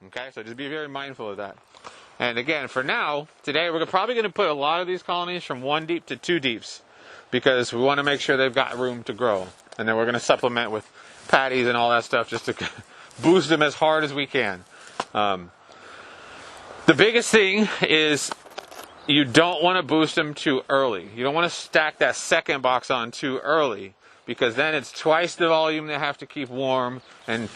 Okay, so just be very mindful of that. And again, for now, today we're probably going to put a lot of these colonies from 1 deep to 2 deeps because we want to make sure they've got room to grow. And then we're going to supplement with patties and all that stuff just to boost them as hard as we can. The biggest thing is you don't want to boost them too early. You don't want to stack that second box on too early because then it's twice the volume they have to keep warm and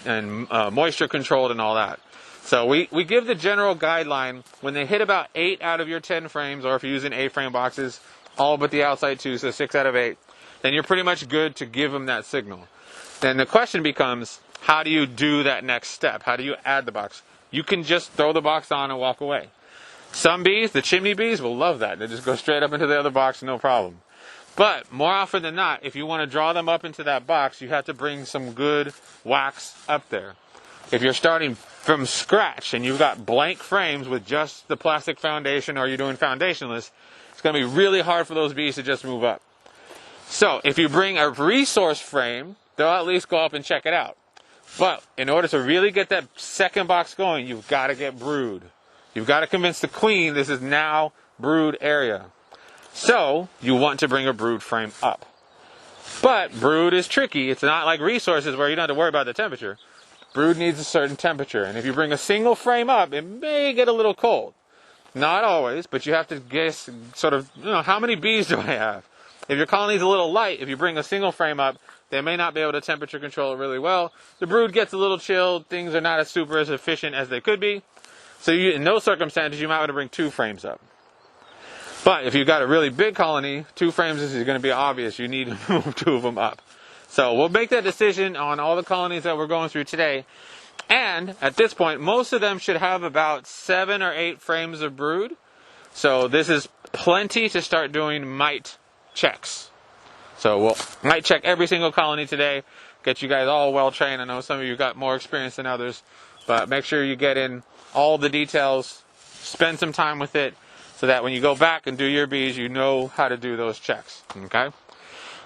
moisture controlled and all that. So we give the general guideline when they hit about 8 out of your 10 frames, or if you're using 8-frame boxes, all but the outside 2, so 6 out of 8, then you're pretty much good to give them that signal. Then the question becomes, how do you do that next step? How do you add the box? You can just throw the box on and walk away. Some bees, the chimney bees, will love that. They just go straight up into the other box, no problem. But more often than not, if you want to draw them up into that box, you have to bring some good wax up there. If you're starting from scratch and you've got blank frames with just the plastic foundation or you're doing foundationless, it's going to be really hard for those bees to just move up. So if you bring a resource frame, they'll at least go up and check it out. But in order to really get that second box going, you've got to get brood. You've got to convince the queen this is now brood area. So you want to bring a brood frame up. But brood is tricky. It's not like resources where you don't have to worry about the temperature. Brood needs a certain temperature, and if you bring a single frame up, it may get a little cold. Not always, but you have to guess sort of, how many bees do I have? If your colony's a little light, if you bring a single frame up, they may not be able to temperature control it really well. The brood gets a little chilled. Things are not as super as efficient as they could be. So in those circumstances, you might want to bring 2 frames up. But if you've got a really big colony, 2 frames is going to be obvious. You need to move 2 of them up. So we'll make that decision on all the colonies that we're going through today. And at this point, most of them should have about 7 or 8 frames of brood. So this is plenty to start doing mite checks. So we'll mite check every single colony today. Get you guys all well trained. I know some of you got more experience than others. But make sure you get in all the details. Spend some time with it so that when you go back and do your bees, you know how to do those checks. Okay?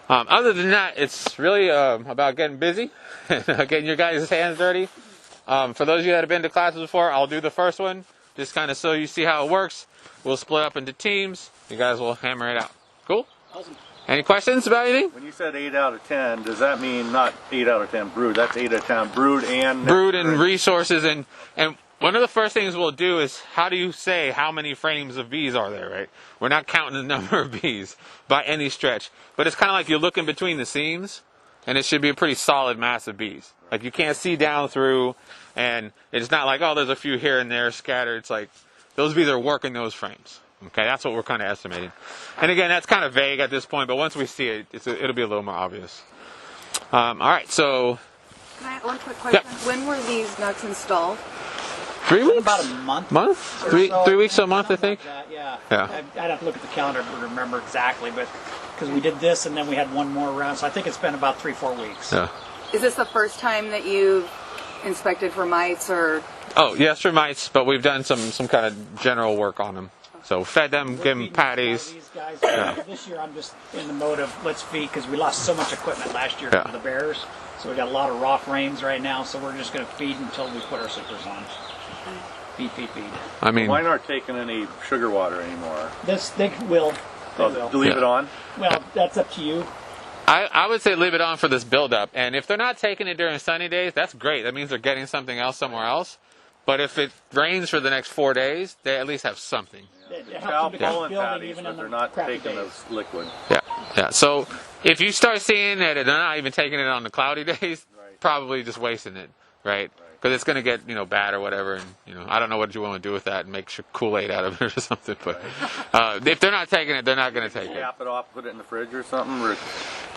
Other than that, it's really about getting busy, getting your guys' hands dirty. For those of you that have been to classes before, I'll do the first one, just kind of so you see how it works. We'll split up into teams. You guys will hammer it out. Cool? Awesome. Any questions about anything? When you said 8 out of 10, does that mean not 8 out of 10 brood? That's 8 out of 10 brood and... Brood and resources. And one of the first things we'll do is, how do you say how many frames of bees are there, right? We're not counting the number of bees by any stretch. But it's kind of like you're looking between the seams, and it should be a pretty solid mass of bees. Like you can't see down through, and it's not like, oh, there's a few here and there scattered. It's like those bees are working those frames. Okay, that's what we're kind of estimating. And again, that's kind of vague at this point, but once we see it, it'll be a little more obvious. All right, so... Can I ask one quick question? Yeah. When were these nuts installed? 3 weeks? About a month. Month? Three weeks to a month, I think? Like that, Yeah. I'd have to look at the calendar to remember exactly, but because we did this and then we had one more round, so I think it's been about 3-4 weeks. Yeah. Is this the first time that you've inspected for mites or... Oh, yes, for mites, but we've done some kind of general work on them. So fed them, give them patties. These guys, Yeah. This year I'm just in the mode of let's feed, because we lost so much equipment last year Yeah. from the bears. So we got a lot of raw frames right now, so we're just going to feed until we put our supers on. Feed. I mean... Mine aren't taking any sugar water anymore. They will. They will. Leave it on? Well, that's up to you. I would say leave it on for this build-up. And if they're not taking it during sunny days, that's great. That means they're getting something else somewhere else. But if it rains for the next 4 days, they at least have something. It helps Cow them become pollen building patties, even but in they're the not crappy taking days. the liquid. Yeah. So if you start seeing that they're not even taking it on the cloudy days, Right. probably just wasting it, right? Because it's going to get bad or whatever, and I don't know what you want to do with that and make Kool-Aid out of it or something. But if they're not taking it, they're not going to take it. Cap it off, put it in the fridge or something? Or...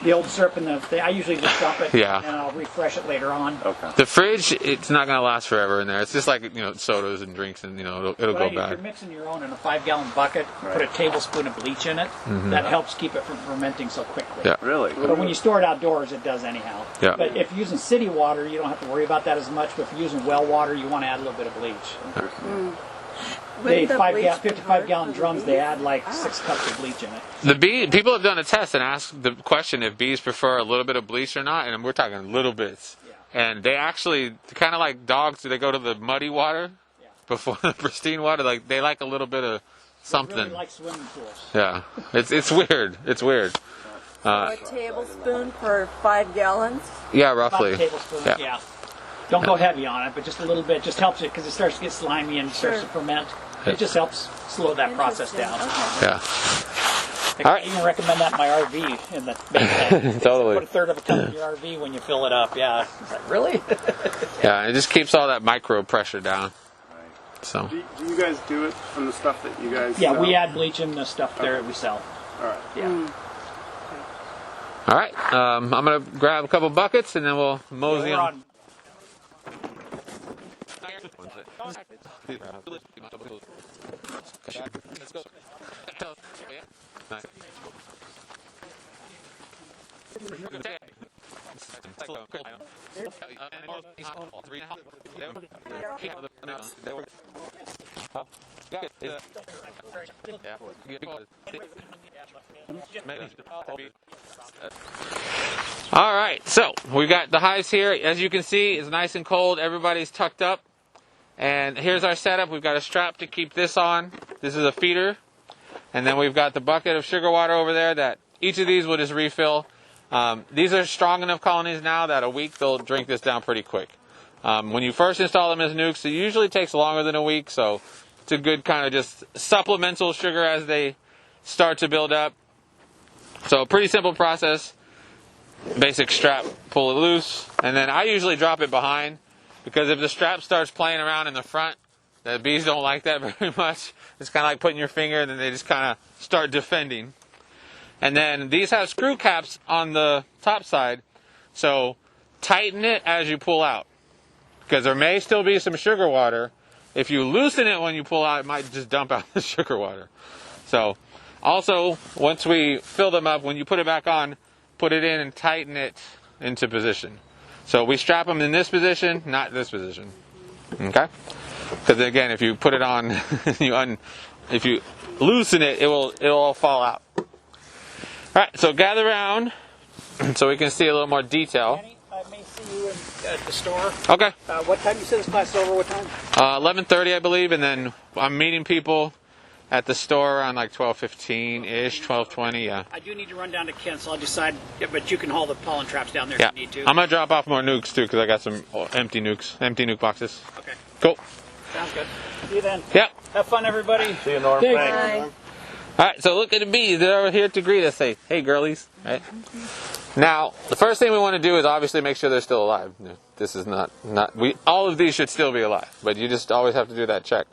The old syrup and I usually just dump it Yeah. and I'll refresh it later on. Okay. The fridge, it's not going to last forever in there. It's just like sodas and drinks, and it'll What go I do, if you're bad. mixing your own in a 5-gallon bucket, Right. put a tablespoon of bleach in it. That helps keep it from fermenting so quickly. Yeah. Really? But when you store it outdoors, it does anyhow. Yeah. But if you're using city water, you don't have to worry about that as much. But if you're using well water, you want to add a little bit of bleach. They 55-gallon drums. They add like 6 cups of bleach in it. People have done a test and asked the question if bees prefer a little bit of bleach or not, and we're talking little bits. Yeah. and they actually kind of like dogs. They go to the muddy water before the pristine water. Like they like a little bit of something. They really like swimming pools. Yeah, it's weird. It's weird. A tablespoon for 5 gallons? Yeah, About roughly. a tablespoon, yeah. Don't go heavy on it, but just a little bit. Just helps it because it starts to get slimy and starts to ferment. It just helps slow that process down. Okay. Yeah. I even recommend that in my RV in the main tank. Totally. Put a third of a cup in your RV when you fill it up. Yeah. It's like, really? Yeah, it just keeps all that micro pressure down. So. Do you guys do it from the stuff that you guys Yeah, sell? we add bleach in the stuff there that we sell. All right. Yeah. All right. I'm gonna grab a couple buckets and then we'll mosey We're on. All right, so we got the hives here. As you can see, it's nice and cold. Everybody's tucked up. And here's our setup. We've got a strap to keep this on. This is a feeder. And then we've got the bucket of sugar water over there that each of these will just refill. These are strong enough colonies now that a week they'll drink this down pretty quick. When you first install them as nukes, it usually takes longer than a week. So it's a good kind of just supplemental sugar as they start to build up. So pretty simple process. Basic strap, pull it loose, and then I usually drop it behind because if the strap starts playing around in the front, the bees don't like that very much. It's kind of like putting your finger and then they just kind of start defending. And then these have screw caps on the top side, so tighten it as you pull out because there may still be some sugar water. If you loosen it when you pull out, it might just dump out the sugar water. So also, once we fill them up, when you put it back on, put it in and tighten it into position. So we strap them in this position, not this position. Okay? Because again, if you put it on, if you loosen it, it'll all fall out. All right, so gather around so we can see a little more detail. Danny, I may see you at the store. Okay. What time you said this class is over? What time? 11:30, I believe, and then I'm meeting people at the store around like 12:15-ish, 12:20, yeah. I do need to run down to Kent, so I'll decide. Yeah, but you can haul the pollen traps down there Yeah. if you need to. I'm going to drop off more nukes, too, because I got some empty nuke boxes. Okay. Cool. Sounds good. See you then. Yep. Have fun, everybody. See you, Norm. Thanks. Thanks. All right, so look at the bees. They're over here to greet us. Say, hey, girlies. Right? Now, the first thing we want to do is obviously make sure they're still alive. This is all of these should still be alive, but you just always have to do that check.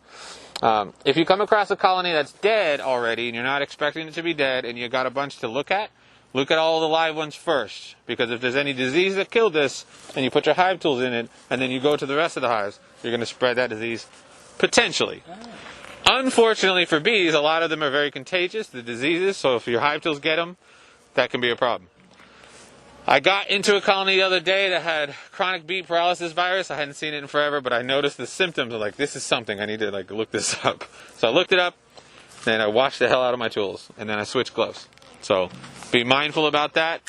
If you come across a colony that's dead already and you're not expecting it to be dead and you got a bunch to look at all the live ones first. Because if there's any disease that killed this and you put your hive tools in it and then you go to the rest of the hives, you're going to spread that disease potentially. Unfortunately for bees, a lot of them are very contagious, the diseases, so if your hive tools get them, that can be a problem. I got into a colony the other day that had chronic bee paralysis virus. I hadn't seen it in forever, but I noticed the symptoms. I'm like, this is something. I need to look this up. So I looked it up, then I washed the hell out of my tools, and then I switched gloves. So be mindful about that.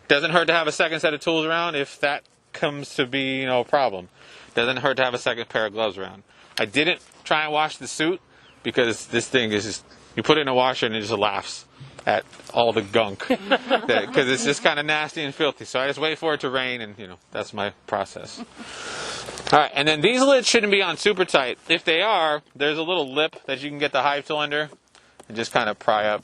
Doesn't hurt to have a second set of tools around if that comes to be a problem. Doesn't hurt to have a second pair of gloves around. I didn't try and wash the suit because this thing is just, you put it in a washer and it just laughs at all the gunk because it's just kind of nasty and filthy. So I just wait for it to rain and that's my process. All right, and then these lids shouldn't be on super tight. If they are, there's a little lip that you can get the hive tool under and just kind of pry up.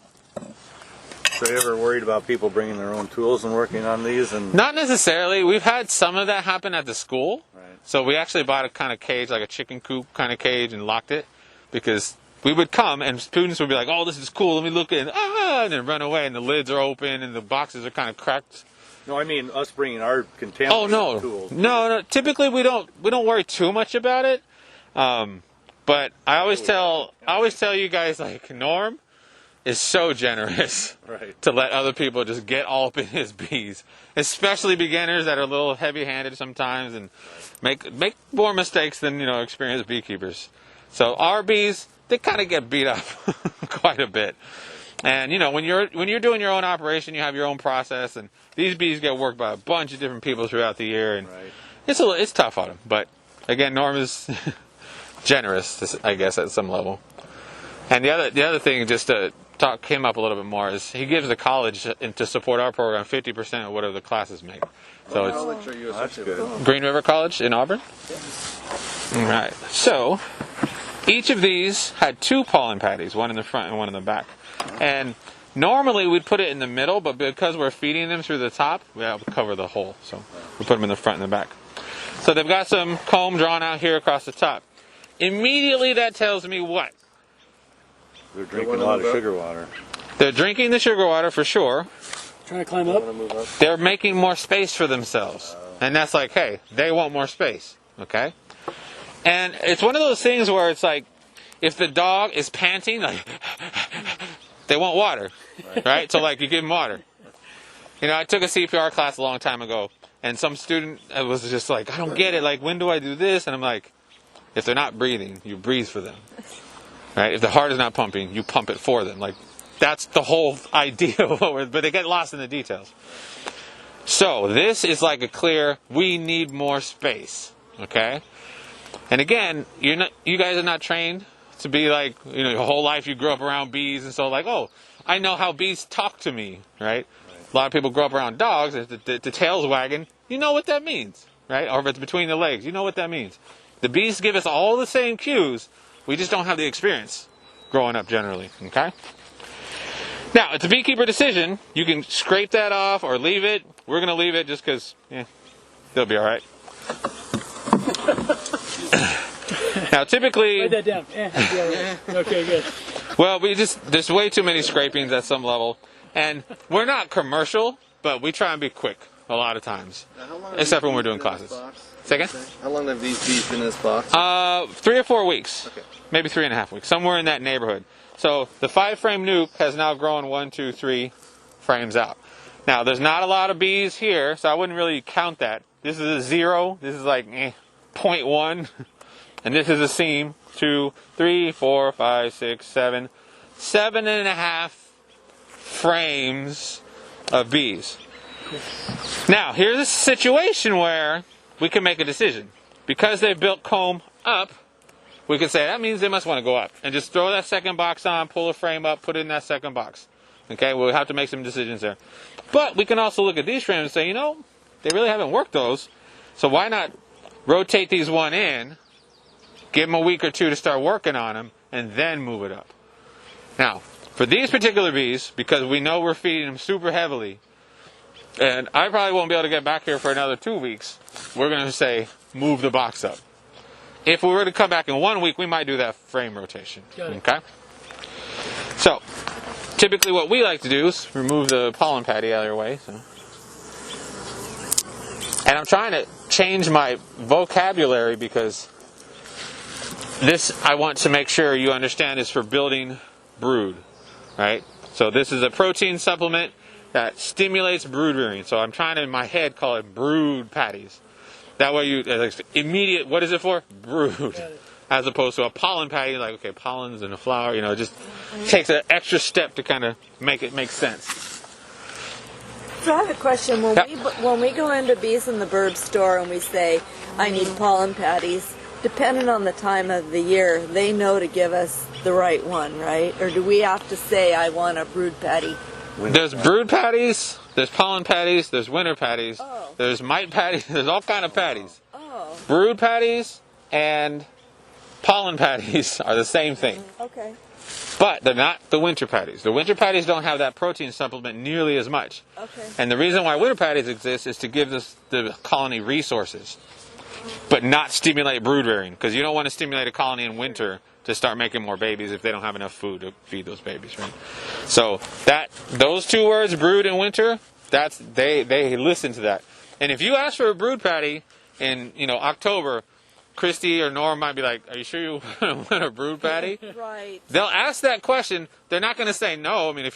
So you ever worried about people bringing their own tools and working on these? And Not necessarily. We've had some of that happen at the school. Right. So we actually bought a kind of cage, like a chicken coop kind of cage, and locked it because we would come and students would be like, oh, this is cool, let me look in, and then run away, and the lids are open and the boxes are kind of cracked. No, I mean us bringing our contaminated tools. No. Typically we don't worry too much about it. But I always tell you guys, like, Norm is so generous to let other people just get all up in his bees, especially beginners that are a little heavy-handed sometimes and make more mistakes than experienced beekeepers. So our bees, they kind of get beat up quite a bit. And when you're doing your own operation, you have your own process, and these bees get worked by a bunch of different people throughout the year, and it's tough on him. But again, Norm is generous, I guess, at some level. And the other thing, just to talk him up a little bit more, is he gives the college to support our program 50% of whatever the classes make. So it's College are you associated with? Green River College in Auburn. All right. So each of these had 2 pollen patties, one in the front and one in the back. And normally we'd put it in the middle, but because we're feeding them through the top, we have to cover the whole. So we put them in the front and the back. So they've got some comb drawn out here across the top. Immediately that tells me what? They're drinking a lot of sugar water. They're drinking the sugar water for sure. Trying to climb up. They're making more space for themselves. And that's like, hey, they want more space. Okay? And it's one of those things where it's like, if the dog is panting, like, they want water. Right? So, like, you give them water. You know, I took a CPR class a long time ago, and some student was just like, I don't get it. Like, when do I do this? And I'm like, if they're not breathing, you breathe for them. Right? If the heart is not pumping, you pump it for them. Like, that's the whole idea of what but they get lost in the details. So this is like a clear, we need more space. Okay? And again, you guys are not trained to be like, you know, your whole life you grew up around bees, and so like, oh, I know how bees talk to me, right? A lot of people grow up around dogs, if the tail's wagging, you know what that means, right? Or if it's between the legs, you know what that means. The bees give us all the same cues, we just don't have the experience growing up generally, okay? Now, it's a beekeeper decision. You can scrape that off or leave it. We're going to leave it just because, they'll be all right. Now, typically... Write that down. Yeah. Okay, good. Well, there's way too many scrapings at some level. And we're not commercial, but we try and be quick a lot of times. Except when we're doing classes. Second? How long have these bees been in this box? 3 or 4 weeks. Okay. Maybe 3.5 weeks. Somewhere in that neighborhood. So the 5-frame nuke has now grown 1, 2, 3 frames out. Now, there's not a lot of bees here, so I wouldn't really count that. This is a 0. This is like 0.1. And this is a seam. 2, 3, 4, 5, 6, 7. 7.5 frames of bees. Now, here's a situation where we can make a decision. Because they've built comb up, we could say that means they must want to go up. And just throw that second box on, pull a frame up, put it in that second box. Okay, we'll have to make some decisions there. But we can also look at these frames and say, you know, they really haven't worked those. So why not rotate these one in, give them a week or 2 to start working on them, and then move it up. Now, for these particular bees, because we know we're feeding them super heavily, and I probably won't be able to get back here for another 2 weeks, we're going to say, move the box up. If we were to come back in 1 week, we might do that frame rotation. Okay? So, typically what we like to do is remove the pollen patty out of your way. So. And I'm trying to change my vocabulary because this, I want to make sure you understand, is for building brood. Right? So this is a protein supplement that stimulates brood rearing. So I'm trying to, in my head, call it brood patties. That way you, immediate, what is it for? Brood. As opposed to a pollen patty, like, okay, pollen's in a flower, you know, it just takes an extra step to kind of make it make sense. So I have a question. When we go into Bees in the Burbs store and we say, I need pollen patties, depending on the time of the year, they know to give us the right one, right? Or do we have to say, I want a brood patty? There's brood patties, there's pollen patties, there's winter patties, there's mite patties, there's all kind of patties. Brood patties and pollen patties are the same thing. Okay. But they're not the winter patties. The winter patties don't have that protein supplement nearly as much. Okay. And the reason why winter patties exist is to give the colony resources, but not stimulate brood rearing, because you don't want to stimulate a colony in winter to start making more babies if they don't have enough food to feed those babies, right? So those 2 words, brood and winter, they listen to that. And if you ask for a brood patty in October, Christy or Norm might be like, "Are you sure you want a brood patty?" Right. They'll ask that question. They're not going to say no. I mean, if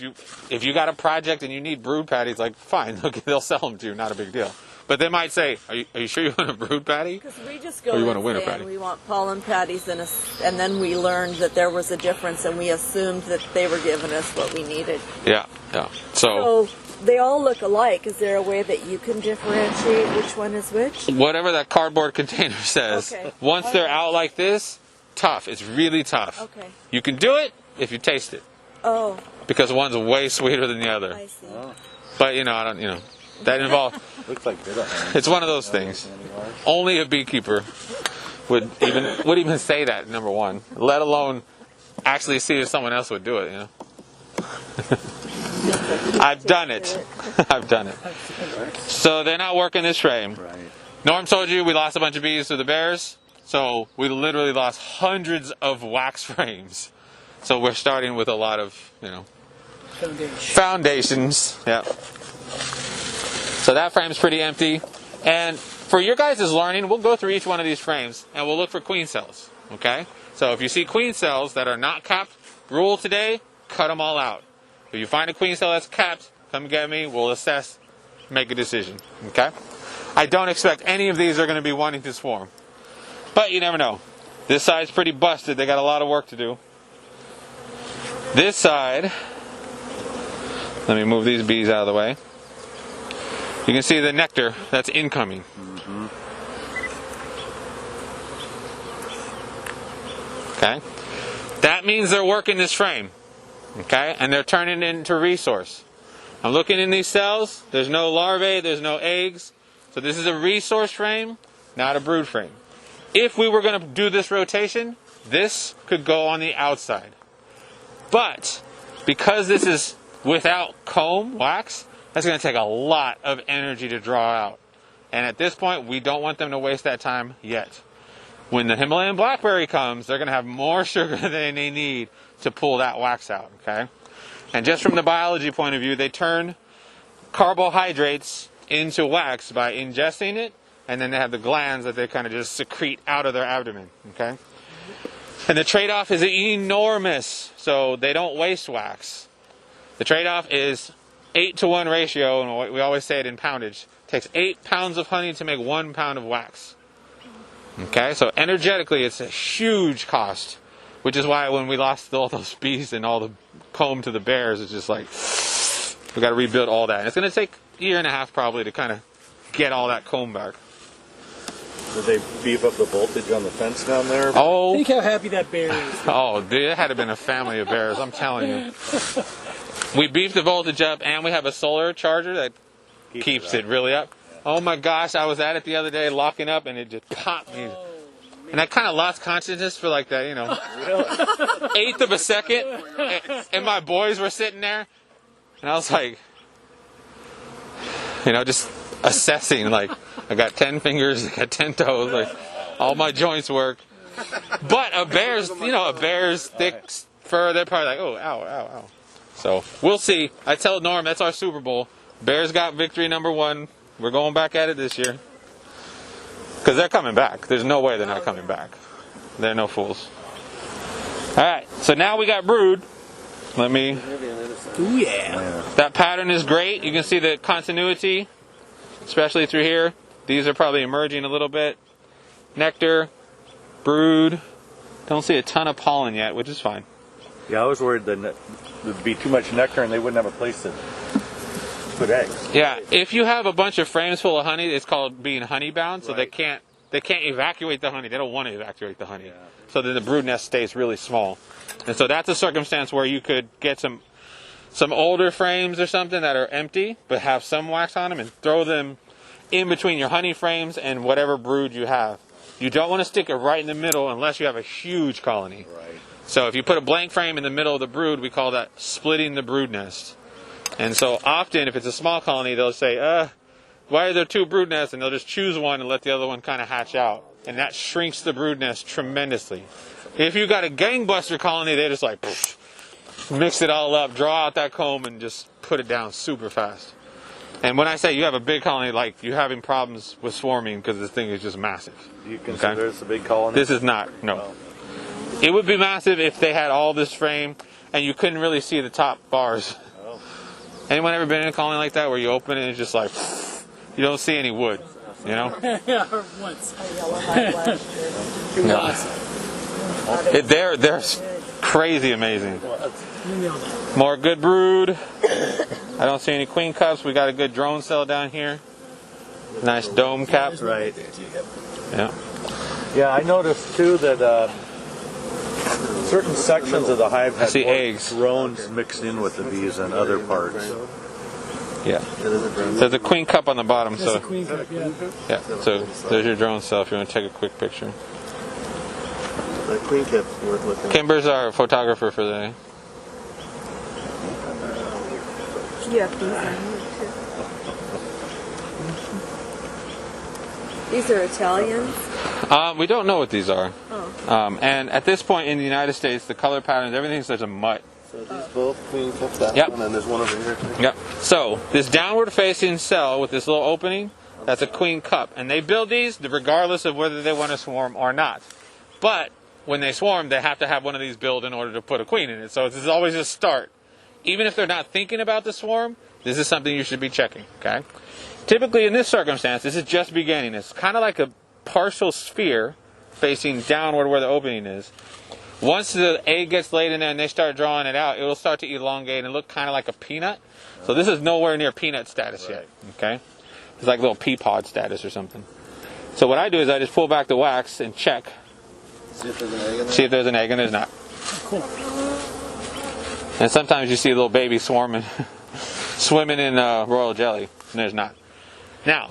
you got a project and you need brood patties, like fine, they'll sell them to you. Not a big deal. But they might say, "Are you sure you want a brood patty?" Because we just go or you want a and winter say, patty? we want pollen patties, and then we learned that there was a difference, and we assumed that they were giving us what we needed. Yeah. So they all look alike. Is there a way that you can differentiate which one is which? Whatever that cardboard container says. Okay. Once they're out like this, tough. It's really tough. Okay. You can do it if you taste it. Oh, Because one's way sweeter than the other. I see. But I don't, that involves. Looks like bitter honey. It's one of those things. Only a beekeeper would even say that, number one. Let alone actually see if someone else would do it, I've done it. I've done it. So they're not working this frame. Right. Norm told you we lost a bunch of bees to the bears. So we literally lost hundreds of wax frames. So we're starting with a lot of, foundations. Yeah. So that frame's pretty empty. And for your guys' learning, we'll go through each one of these frames and we'll look for queen cells. Okay? So if you see queen cells that are not capped, rule today, cut them all out. If you find a queen cell that's capped, come get me, we'll assess, make a decision. Okay? I don't expect any of these are going to be wanting to swarm. But you never know. This side's pretty busted. They got a lot of work to do. This side, let me move these bees out of the way. You can see the nectar that's incoming. Okay? That means they're working this frame. Okay? And they're turning it into resource. I'm looking in these cells. There's no larvae, there's no eggs. So this is a resource frame, not a brood frame. If we were going to do this rotation, this could go on the outside. But because this is without comb wax, that's going to take a lot of energy to draw out. And at this point, we don't want them to waste that time yet. When the Himalayan blackberry comes, they're going to have more sugar than they need to pull that wax out, okay? And just from the biology point of view, they turn carbohydrates into wax by ingesting it, and then they have the glands that they kind of just secrete out of their abdomen, okay? And the trade-off is enormous, so they don't waste wax. The trade-off is 8-to-1 ratio, and we always say it in poundage. It takes 8 pounds of honey to make 1 pound of wax. Okay, so energetically it's a huge cost, which is why when we lost all those bees and all the comb to the bears, it's just like, we got to rebuild all that. And it's going to take a year and a half probably to kind of get all that comb back. Did they beef up the voltage on the fence down there? Oh, Think how happy that bear is. oh, dude, it had to have been a family of bears, I'm telling you. We beefed the voltage up, and we have a solar charger that keeps it really up. Oh my gosh, I was at it the other day locking up, and it just popped me. And I kind of lost consciousness for like that, eighth of a second. And my boys were sitting there, and I was like, just assessing, like, I got 10 fingers, I got 10 toes, like, all my joints work. But a bear's thick fur, they're probably like, oh, ow, ow, ow. So, we'll see. I tell Norm, that's our Super Bowl. Bears got victory number 1. We're going back at it this year. Because they're coming back. There's no way they're not coming back. They're no fools. Alright, so now we got brood. Let me... Ooh, yeah. That pattern is great. You can see the continuity, especially through here. These are probably emerging a little bit. Nectar, brood. Don't see a ton of pollen yet, which is fine. Yeah, I was worried that there'd be too much nectar and they wouldn't have a place to put eggs. Yeah, if you have a bunch of frames full of honey, it's called being honey bound, so Right. they can't evacuate the honey. They don't want to evacuate the honey. Yeah. So then the brood nest stays really small. And so that's a circumstance where you could get some older frames or something that are empty but have some wax on them and throw them in between your honey frames and whatever brood you have. You don't want to stick it right in the middle unless you have a huge colony. Right. So if you put a blank frame in the middle of the brood, we call that splitting the brood nest. And so often, if it's a small colony, they'll say, why are there 2 brood nests? And they'll just choose one and let the other one kind of hatch out. And that shrinks the brood nest tremendously. If you got a gangbuster colony, they just like, mix it all up, draw out that comb, and just put it down super fast. And when I say you have a big colony, like you're having problems with swarming because this thing is just massive. Do you consider this a big colony? This is not, no. It would be massive if they had all this frame and you couldn't really see the top bars. Oh. Anyone ever been in a colony like that where you open it and it's just like, you don't see any wood, Yeah, once. They're crazy amazing. More good brood. I don't see any queen cups. We got a good drone cell down here. Nice dome cap. Right. Yeah. Yeah, I noticed too that certain sections of the hive had see more eggs. drones mixed in with the bees than other parts. Yeah. There's a queen cup on the bottom. That's So a queen cup, yeah. yeah. So there's your drone cell if you want to take a quick picture. The queen cap's worth looking at. Kimber's our photographer for the day. You have these on here too. These are Italians. We don't know what these are. Oh. And at this point in the United States, the color patterns, everything's such a mutt. So these both queen cups, that Yep. one, and there's one over here. Yep. So this downward facing cell with this little opening, that's a queen cup. And they build these regardless of whether they want to swarm or not. But when they swarm, they have to have one of these built in order to put a queen in it. So this is always a start. Even if they're not thinking about the swarm, this is something you should be checking, okay? Typically in this circumstance, this is just beginning. It's kind of like a partial sphere facing downward where the opening is. Once the egg gets laid in there and they start drawing it out, it will start to elongate and look kind of like a peanut. So this is nowhere near peanut status yet, okay? It's like little pea pod status or something. So what I do is I just pull back the wax and check. See if there's an egg in there. See if there's an egg, and there's not. Cool. And sometimes you see a little baby swarming, swimming in royal jelly, and there's not. Now,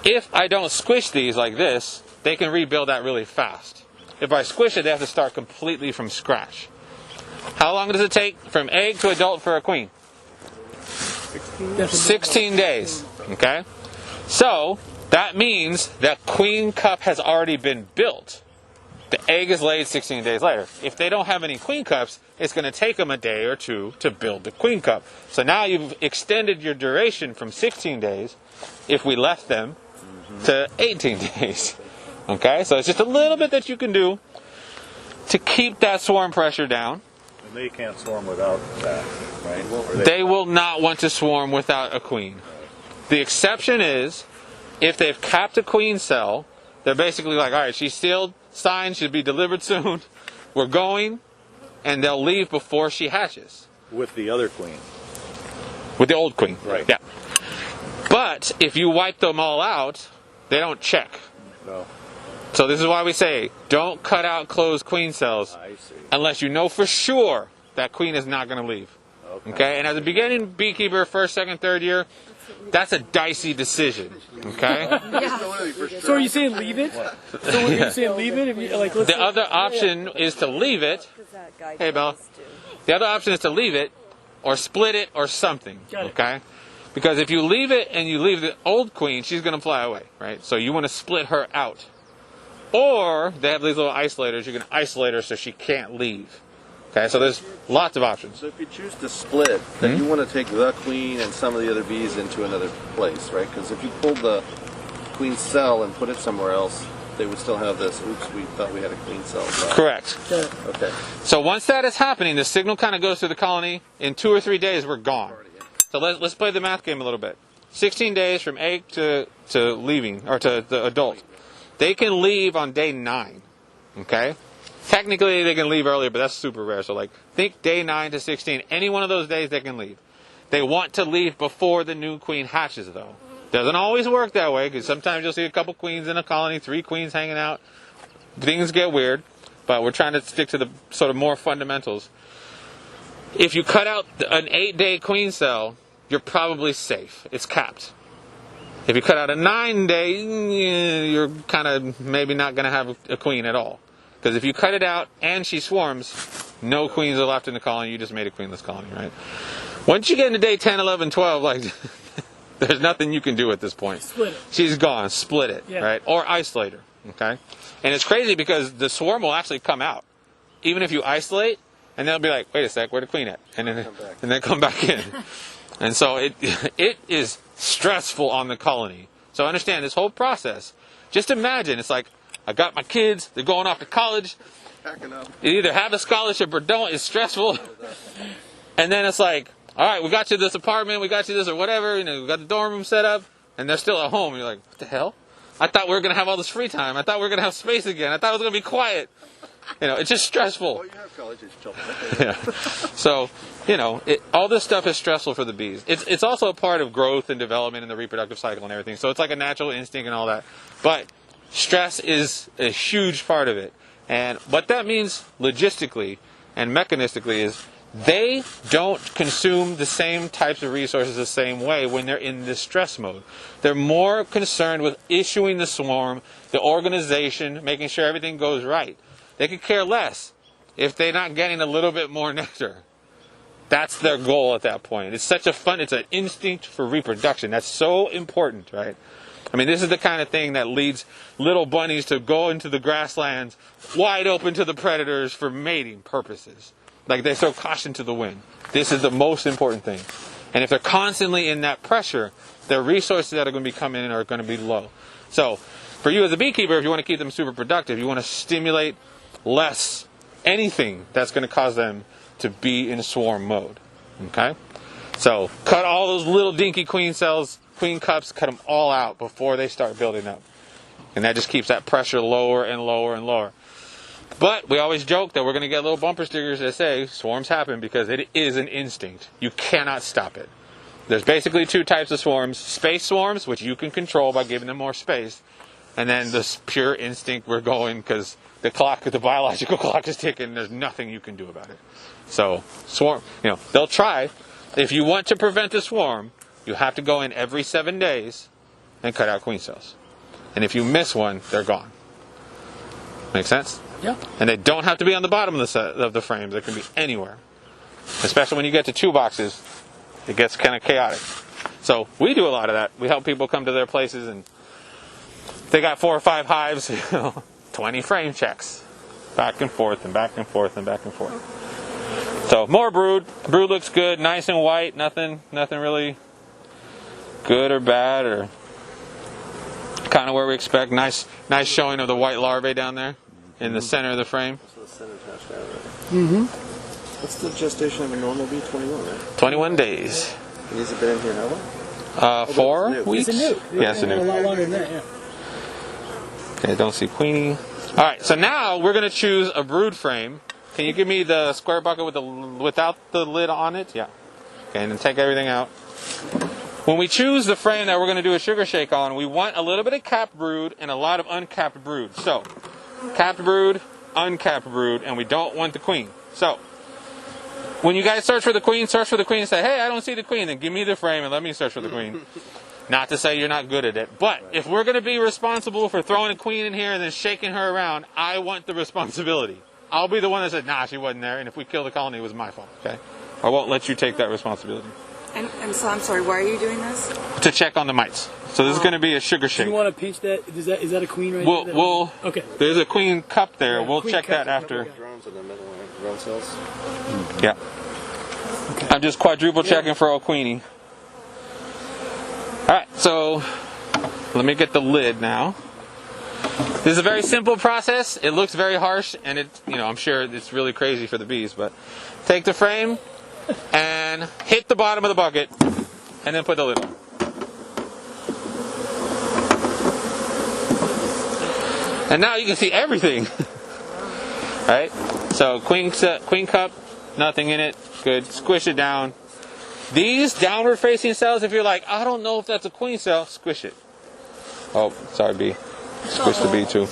if I don't squish these like this, they can rebuild that really fast. If I squish it, they have to start completely from scratch. How long does it take from egg to adult for a queen? 16 days. Okay? So, that means that queen cup has already been built. The egg is laid 16 days later. If they don't have any queen cups, it's going to take them a day or two to build the queen cup. So now you've extended your duration from 16 days, if we left them, to 18 days. Okay, so it's just a little bit that you can do to keep that swarm pressure down. And they can't swarm without that, right? Or They will not want to swarm without a queen. The exception is if they've capped a queen cell, they're basically like, all right, she's sealed, signed, she'll be delivered soon, we're going, and they'll leave before she hatches. with the other queen. With the old queen. Right. Yeah. But if you wipe them all out, they don't check. No. So this is why we say, don't cut out closed queen cells I see. unless you know for sure that queen is not going to leave. Okay? And as a beginning beekeeper, first, second, third year, that's a dicey decision. Okay? So are you saying leave it? So are you saying leave it? If you, like, let's The say- other option is to leave it. That guy Hey, Bella. does too. The other option is to leave it or split it or something. Got it. Okay? Because if you leave it and you leave the old queen, she's going to fly away, right? So you want to split her out. Or they have these little isolators. You can isolate her so she can't leave. Okay, so there's lots of options. So if you choose to split, then you want to take the queen and some of the other bees into another place, right? Because if you pulled the queen cell and put it somewhere else, they would still have this, oops, we thought we had a queen cell. But- Correct. Okay. So once that is happening, the signal kind of goes through the colony. In 2 or 3 days, we're gone. So let's play the math game a little bit. 16 days from egg to leaving, or to the adult. They can leave on day 9. Okay? Technically, they can leave earlier, but that's super rare. So, like, think day 9 to 16. Any one of those days, they can leave. They want to leave before the new queen hatches, though. Doesn't always work that way, because sometimes you'll see a couple queens in a colony, 3 queens hanging out. Things get weird, but we're trying to stick to the sort of more fundamentals. If you cut out an 8-day queen cell, you're probably safe. It's capped. If you cut out a 9-day, you're kind of maybe not going to have a queen at all. Because if you cut it out and she swarms, no queens are left in the colony. You just made a queenless colony, right? Once you get into day 10, 11, 12, like, there's nothing you can do at this point. Split it. She's gone. Split it, Yeah. right? Or isolate her, okay? And it's crazy because the swarm will actually come out. Even if you isolate, and they'll be like, wait a sec, where'd the queen at? And then come back in. And so it is stressful on the colony. So understand this whole process. Just imagine, it's like, I got my kids, they're going off to college. Packing up. You either have a scholarship or don't, it's stressful. And then it's like, all right, we got you this apartment, we got you this or whatever, we got the dorm room set up, and they're still at home. You're like, what the hell? I thought we were going to have all this free time. I thought we were going to have space again. I thought it was going to be quiet. It's just stressful. Oh, you have college age children. Yeah. So, all this stuff is stressful for the bees. It's also a part of growth and development in the reproductive cycle and everything. So it's like a natural instinct and all that. But stress is a huge part of it. And what that means logistically and mechanistically is they don't consume the same types of resources the same way when they're in this stress mode. They're more concerned with issuing the swarm, the organization, making sure everything goes right. They could care less if they're not getting a little bit more nectar. That's their goal at that point. It's it's an instinct for reproduction. That's so important, right? I mean, this is the kind of thing that leads little bunnies to go into the grasslands wide open to the predators for mating purposes. Like they throw caution to the wind. This is the most important thing. And if they're constantly in that pressure, their resources that are going to be coming in are going to be low. So, for you as a beekeeper, if you want to keep them super productive, you want to stimulate less anything that's going to cause them to be in swarm mode. Okay? So, cut all those little dinky queen cells, queen cups, cut them all out before they start building up. And that just keeps that pressure lower and lower and lower. But we always joke that we're going to get little bumper stickers that say swarms happen because it is an instinct. You cannot stop it. There's basically two types of swarms. Space swarms, which you can control by giving them more space. And then this pure instinct, we're going because the biological clock is ticking. There's nothing you can do about it. So swarm, they'll try. If you want to prevent a swarm, you have to go in every 7 days and cut out queen cells. And if you miss one, they're gone. Make sense? Yeah. And they don't have to be on the bottom of the frames. They can be anywhere. Especially when you get to 2 boxes, it gets kind of chaotic. So we do a lot of that. We help people come to their places and they got 4 or 5 hives, 20 frame checks. Back and forth and back and forth and back and forth. So more brood. Brood looks good, nice and white. Nothing really good or bad or kind of where we expect. Nice showing of the white larvae down there in the center of the frame. Mm-hmm. What's the gestation of a normal bee? 21, right? 21 days. Has it been in here how long? 4 weeks. It's a nuke. Yeah, it's a A lot nuke. longer than that, yeah. Okay, don't see queenie. All right, so now we're going to choose a brood frame. Can you give me the square bucket without the lid on it? Yeah. Okay, and then take everything out. When we choose the frame that we're going to do a sugar shake on, we want a little bit of capped brood and a lot of uncapped brood. So, capped brood, uncapped brood, and we don't want the queen. So, when you guys search for the queen and say, hey, I don't see the queen, then give me the frame and let me search for the queen. Not to say you're not good at it, but if we're going to be responsible for throwing a queen in here and then shaking her around, I want the responsibility. I'll be the one that said, nah, she wasn't there, and if we kill the colony, it was my fault, okay? I won't let you take that responsibility. And so I'm sorry, why are you doing this? To check on the mites. So this is going to be a sugar shake. Do you want to pinch that? Is that a queen right there? We'll okay. There's a queen cup there. Yeah, we'll queen check cup. that after. Drones in the middle, right? Drone cells. Yeah. Okay. I'm just quadruple checking for a queenie. All right, so let me get the lid now. This is a very simple process. It looks very harsh, and I'm sure it's really crazy for the bees. But take the frame and hit the bottom of the bucket, and then put the lid on. And now you can see everything. Right? So queen cup, nothing in it. Good. Squish it down. These downward facing cells, if you're like, I don't know if that's a queen cell, squish it. Oh, sorry, bee. Squish the bee too.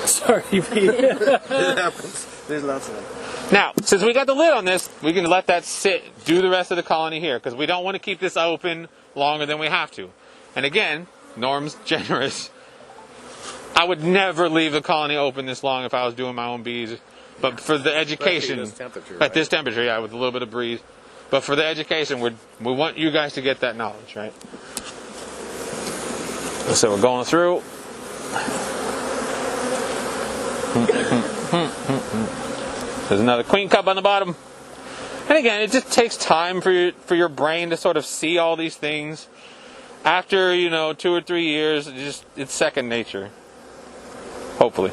Sorry, bee. It happens. There's lots of them. Now, since we got the lid on this, we can let that sit, do the rest of the colony here, because we don't want to keep this open longer than we have to. And again, Norm's generous. I would never leave the colony open this long if I was doing my own bees. But for the education, at this temperature, yeah, with a little bit of breeze. But for the education, we want you guys to get that knowledge, right? So we're going through. There's another queen cup on the bottom. And again, it just takes time for your brain to sort of see all these things. After, 2 or 3 years, it's second nature. Hopefully.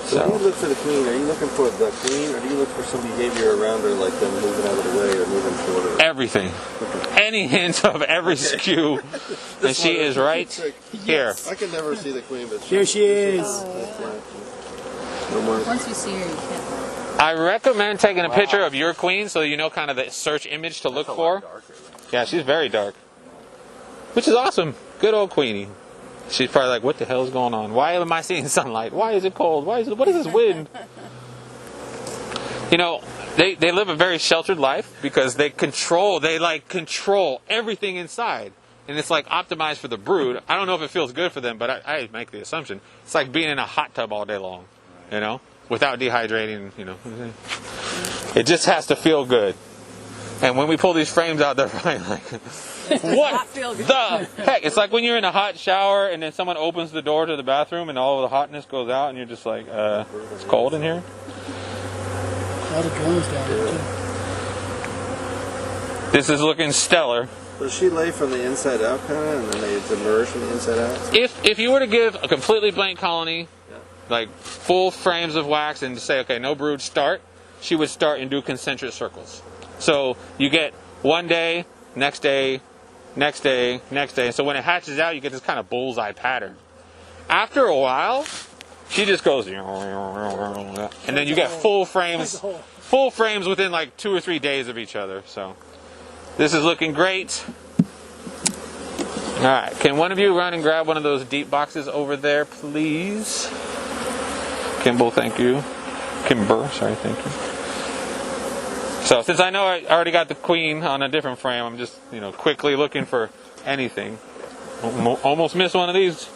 So when you look for the queen, are you looking for the queen, or do you look for some behavior around her, like them moving out of the way or moving shorter? Everything. Okay. Any hint of every skew. And she is right here. I can never see the queen, but here she is. No more. Once you see her, you can't. I recommend taking a picture of your queen so you know kind of the search image to look for. Yeah, she's very dark. Which is awesome. Good old queenie. She's probably like, what the hell is going on? Why am I seeing sunlight? Why is it cold? What is this wind? You know, they live a very sheltered life because they control everything inside. And it's like optimized for the brood. I don't know if it feels good for them, but I make the assumption. It's like being in a hot tub all day long, you know, without dehydrating, you know. It just has to feel good. And when we pull these frames out, they're probably like, what the heck? It's like when you're in a hot shower and then someone opens the door to the bathroom and all of the hotness goes out and you're just like, it's cold in here. A lot of drones down there too. This is looking stellar. Does she lay from the inside out kind of, and then they emerge from the inside out? If you were to give a completely blank colony, like full frames of wax, and to say, okay, no brood, start, she would start and do concentric circles. So you get one day, next day, next day, next day. So when it hatches out, you get this kind of bullseye pattern. After a while, she just goes, and then you get full frames within like 2 or 3 days of each other. So this is looking great. All right, can one of you run and grab one of those deep boxes over there, please? Kimball, thank you. Kimber, sorry, thank you. So since I know I already got the queen on a different frame, I'm just, quickly looking for anything. Almost missed one of these.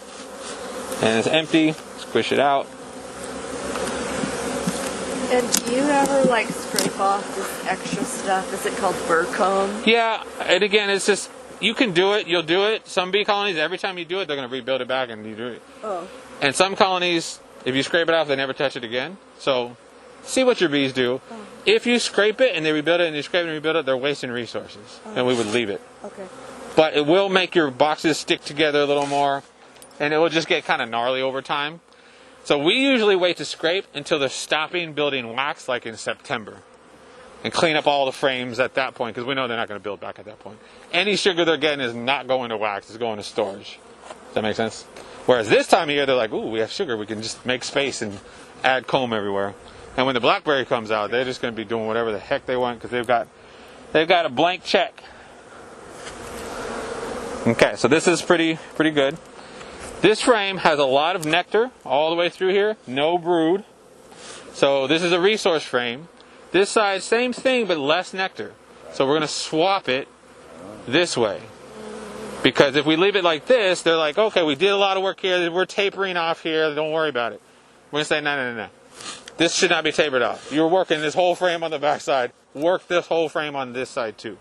And it's empty. Squish it out. And do you ever scrape off this extra stuff? Is it called burr comb? Yeah, and again, it's just, you can do it, you'll do it. Some bee colonies, every time you do it, they're going to rebuild it back and you do it. Oh. And some colonies, if you scrape it off, they never touch it again. So see what your bees do. Oh. If you scrape it and they rebuild it and you scrape it and rebuild it, they're wasting resources. Oh. And we would leave it. Okay. But it will make your boxes stick together a little more. And it will just get kind of gnarly over time. So we usually wait to scrape until they're stopping building wax, like in September. And clean up all the frames at that point, because we know they're not going to build back at that point. Any sugar they're getting is not going to wax, it's going to storage. Does that make sense? Whereas this time of year, they're like, ooh, we have sugar, we can just make space and add comb everywhere. And when the blackberry comes out, they're just going to be doing whatever the heck they want, because they've got a blank check. Okay, so this is pretty good. This frame has a lot of nectar all the way through here, no brood. So this is a resource frame. This side, same thing, but less nectar. So we're going to swap it this way. Because if we leave it like this, they're like, okay, we did a lot of work here, we're tapering off here, don't worry about it. We're going to say, no. This should not be tapered off. You're working this whole frame on the back side. Work this whole frame on this side too.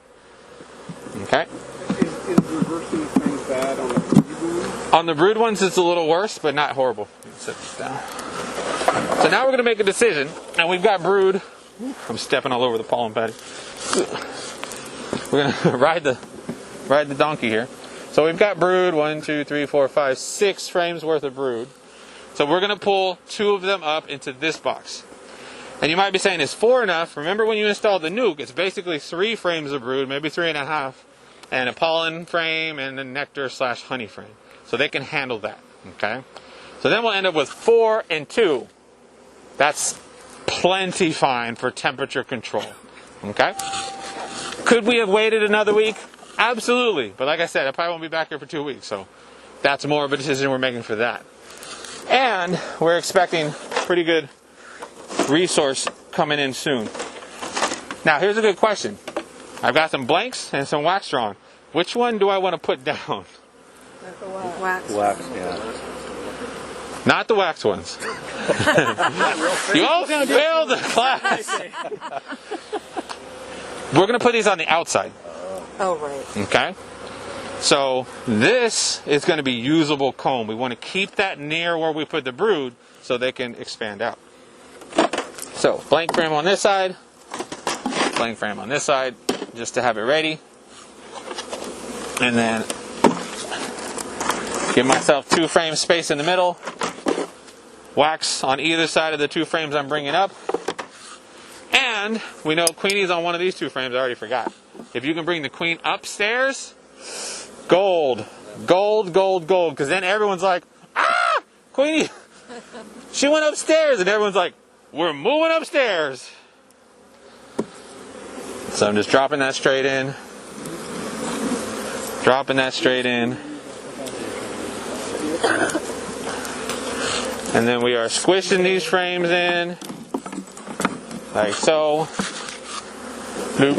Okay? Is reversing things bad on the brood ones? On the brood ones, it's a little worse, but not horrible. Set this down. So now we're going to make a decision, and we've got brood. I'm stepping all over the pollen patty. We're going to ride the donkey here. So we've got brood, 1, 2, 3, 4, 5, 6 frames worth of brood. So we're going to pull 2 of them up into this box. And you might be saying, is 4 enough? Remember when you installed the nuke, it's basically 3 frames of brood, maybe 3.5, and a pollen frame and a nectar/honey frame. So they can handle that, okay? So then we'll end up with 4 and 2. That's plenty fine for temperature control, okay? Could we have waited another week? Absolutely. But like I said, I probably won't be back here for 2 weeks, so that's more of a decision we're making for that. And we're expecting pretty good resource coming in soon. Now, here's a good question. I've got some blanks and some wax drawn. Which one do I want to put down? Wax. Wax, yeah. Not the wax ones. You all failed the class. We're going to put these on the outside. Oh, right. Okay? So this is going to be usable comb. We want to keep that near where we put the brood so they can expand out. So blank frame on this side, blank frame on this side, just to have it ready. And then give myself 2 frames space in the middle. Wax on either side of the 2 frames I'm bringing up. And we know Queenie's on one of these 2 frames. I already forgot. If you can bring the queen upstairs, gold. Gold, gold, gold. Because then everyone's like, ah, Queenie. She went upstairs, and everyone's like, we're moving upstairs. So I'm just dropping that straight in. Dropping that straight in. And then we are squishing these frames in. Like so. Bloop,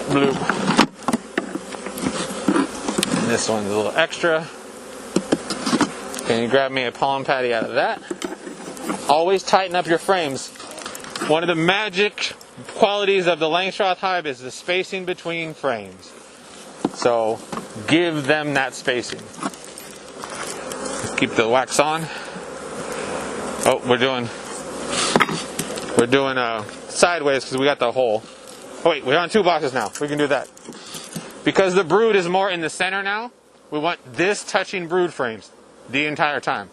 bloop. And this one's a little extra. Can you grab me a pollen patty out of that? Always tighten up your frames. One of the magic qualities of the Langstroth hive is the spacing between frames. So give them that spacing. Keep the wax on. Oh, we're doing sideways because we got the hole. Oh wait, we're on 2 boxes now. We can do that. Because the brood is more in the center now, we want this touching brood frames the entire time.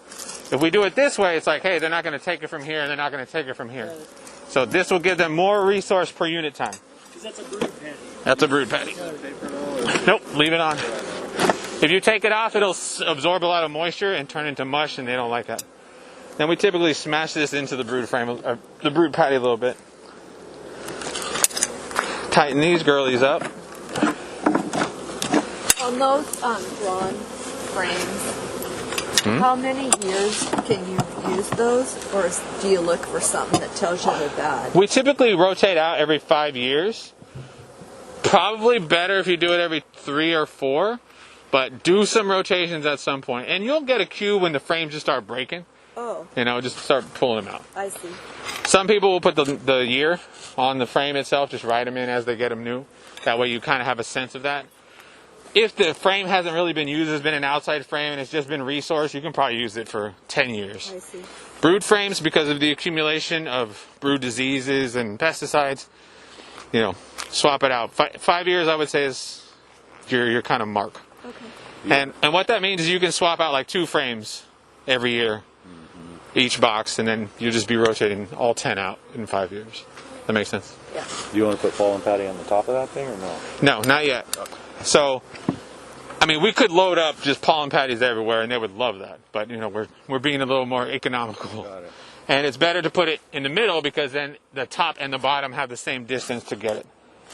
If we do it this way, it's like, hey, they're not going to take it from here, and they're not going to take it from here. So this will give them more resource per unit time. That's a brood patty. That's a brood patty. Nope, leave it on. If you take it off, it'll absorb a lot of moisture and turn into mush, and they don't like that. Then we typically smash this into the brood frame, the brood patty a little bit. Tighten these girlies up. On those drawn frames, how many years can you use those, or do you look for something that tells you they're bad? We typically rotate out every 5 years. Probably better if you do it every 3 or 4, but do some rotations at some point, and you'll get a cue when the frames just start breaking. Oh. You know, just start pulling them out. I see. Some people will put the year on the frame itself, just write them in as they get them new. That way you kind of have a sense of that. If the frame hasn't really been used, it's been an outside frame and it's just been resource, you can probably use it for 10 years. I see. Brood frames, because of the accumulation of brood diseases and pesticides, you know, swap it out. 5 years, I would say, is your kind of mark. Okay. And what that means is you can swap out like 2 frames every year, each box, and then you'll just be rotating all 10 out in 5 years. That makes sense? Yeah. Do you want to put pollen patty on the top of that thing or no? No, not yet. So, I mean, we could load up just pollen patties everywhere, and they would love that. But, you know, we're being a little more economical. Got it. And it's better to put it in the middle because then the top and the bottom have the same distance to get it.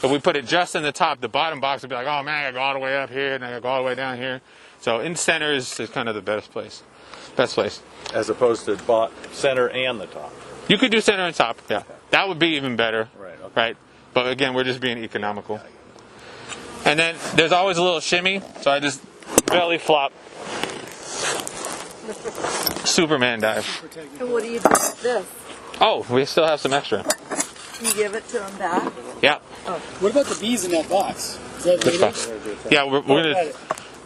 If we put it just in the top, the bottom box would be like, oh man, I gotta go all the way up here, and I gotta go all the way down here. So in center is kind of the best place. Best place. As opposed to center and the top. You could do center and top, yeah. That would be even better. Right, okay. Right? But again, we're just being economical. And then there's always a little shimmy, so I just belly flop. Superman dive. And what do you do with this? Oh, we still have some extra. You give it to them back? Yeah. What about the bees in that box? Is that Which later? box? Yeah, we're gonna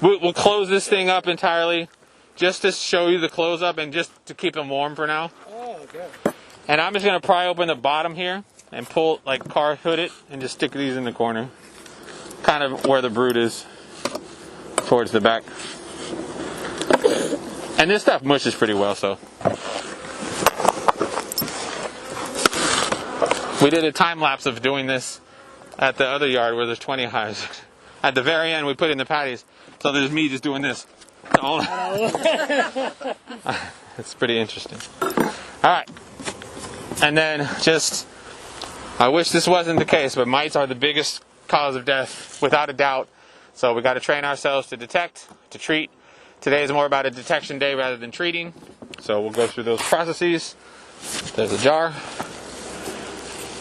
we'll close this thing up entirely, just to show you the close up and just to keep them warm for now. Oh, okay. And I'm just gonna pry open the bottom here and pull, like, car hood it and just stick these in the corner, kind of where the brood is, towards the back. And this stuff mushes pretty well, so. We did a time lapse of doing this at the other yard where there's 20 hives. At the very end, we put in the patties, so there's me just doing this. It's pretty interesting. All right. And then just, I wish this wasn't the case, but mites are the biggest cause of death, without a doubt. So we got to train ourselves to detect, to treat. Today is more about a detection day rather than treating. So we'll go through those processes. There's a jar.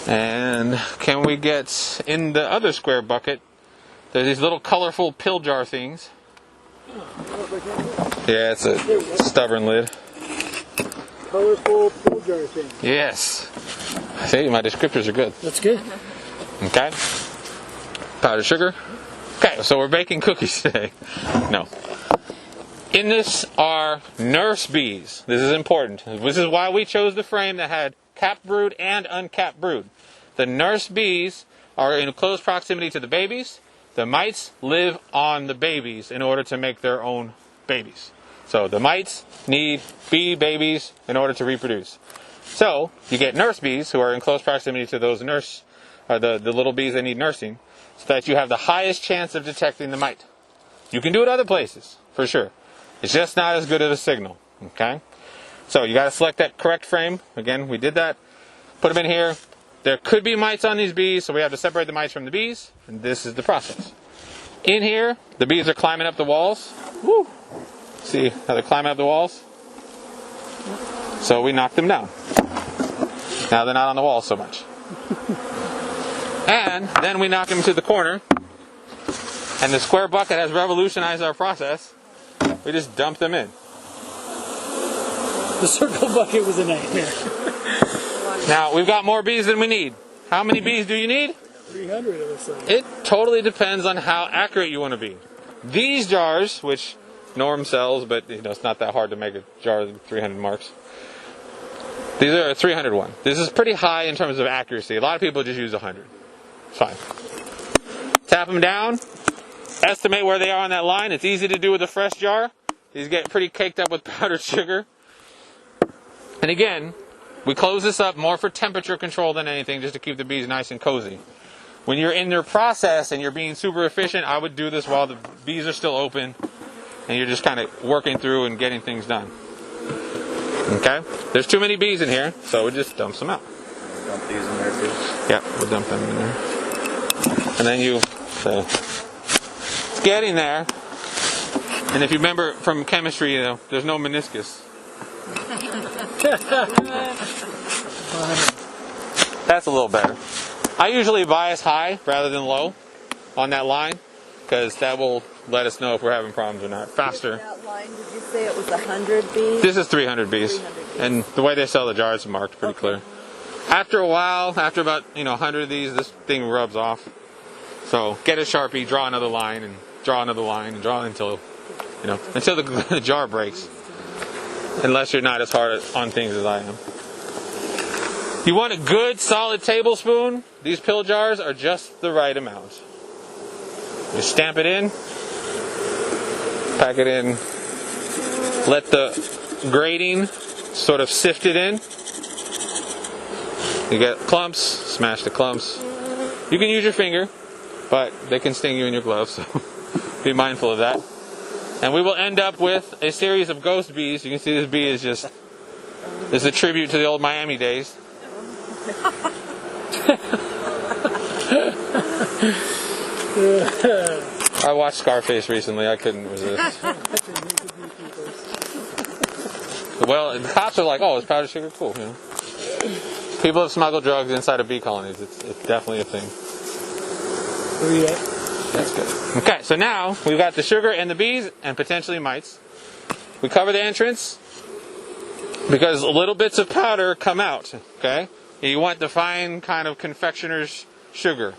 And can we get in the other square bucket? There's these little colorful pill jar things. Yeah, it's a stubborn lid. Colorful pill jar thing. Yes. See, my descriptors are good. That's good. Okay. Powdered sugar. Okay, so we're baking cookies today. No. In this are nurse bees. This is important. This is why we chose the frame that had capped brood and uncapped brood. The nurse bees are in close proximity to the babies. The mites live on the babies in order to make their own babies. So the mites need bee babies in order to reproduce. So you get nurse bees who are in close proximity to those the little bees that need nursing, so that you have the highest chance of detecting the mite. You can do it other places, for sure. It's just not as good of a signal, okay? So you got to select that correct frame. Again, we did that. Put them in here. There could be mites on these bees, so we have to separate the mites from the bees, and this is the process. In here, the bees are climbing up the walls. Woo! See how they're climbing up the walls? So we knock them down. Now they're not on the wall so much. And then we knock them to the corner, and the square bucket has revolutionized our process. We just dump them in. The circle bucket was a nightmare. Now, we've got more bees than we need. How many bees do you need? 300 of us. It totally depends on how accurate you want to be. These jars, which Norm sells, but it's not that hard to make a jar with 300 marks. These are a 300 one. This is pretty high in terms of accuracy. A lot of people just use 100. Fine. Tap them down. Estimate where they are on that line. It's easy to do with a fresh jar. These get pretty caked up with powdered sugar. And again, we close this up more for temperature control than anything, just to keep the bees nice and cozy. When you're in their process and you're being super efficient, I would do this while the bees are still open and you're just kind of working through and getting things done. Okay? There's too many bees in here, so we just dump some out. Dump these in there too. Yeah, we'll dump them in there. And then it's getting there. And if you remember from chemistry, there's no meniscus. That's a little better. I usually bias high rather than low on that line, because that will let us know if we're having problems or not faster. That line, did you say it was 100 bees? This is 300 bees. 300 bees. And the way they sell the jars is marked pretty clear. After a while, after about 100 of these, this thing rubs off. So get a Sharpie, draw another line, and draw another line, and draw until the jar breaks. Unless you're not as hard on things as I am. You want a good solid tablespoon? These pill jars are just the right amount. You stamp it in, pack it in, let the grating sort of sift it in. You get clumps, smash the clumps. You can use your finger, but they can sting you in your gloves, so be mindful of that. And we will end up with a series of ghost bees. You can see this bee is just, this is a tribute to the old Miami days. I watched Scarface recently. I couldn't resist. Well, the cops are like, oh, it's powdered sugar? Cool. People have smuggled drugs inside of bee colonies. It's definitely a thing. That's good. Okay, so now we've got the sugar and the bees and potentially mites. We cover the entrance because little bits of powder come out, okay? You want the fine kind of confectioner's sugar.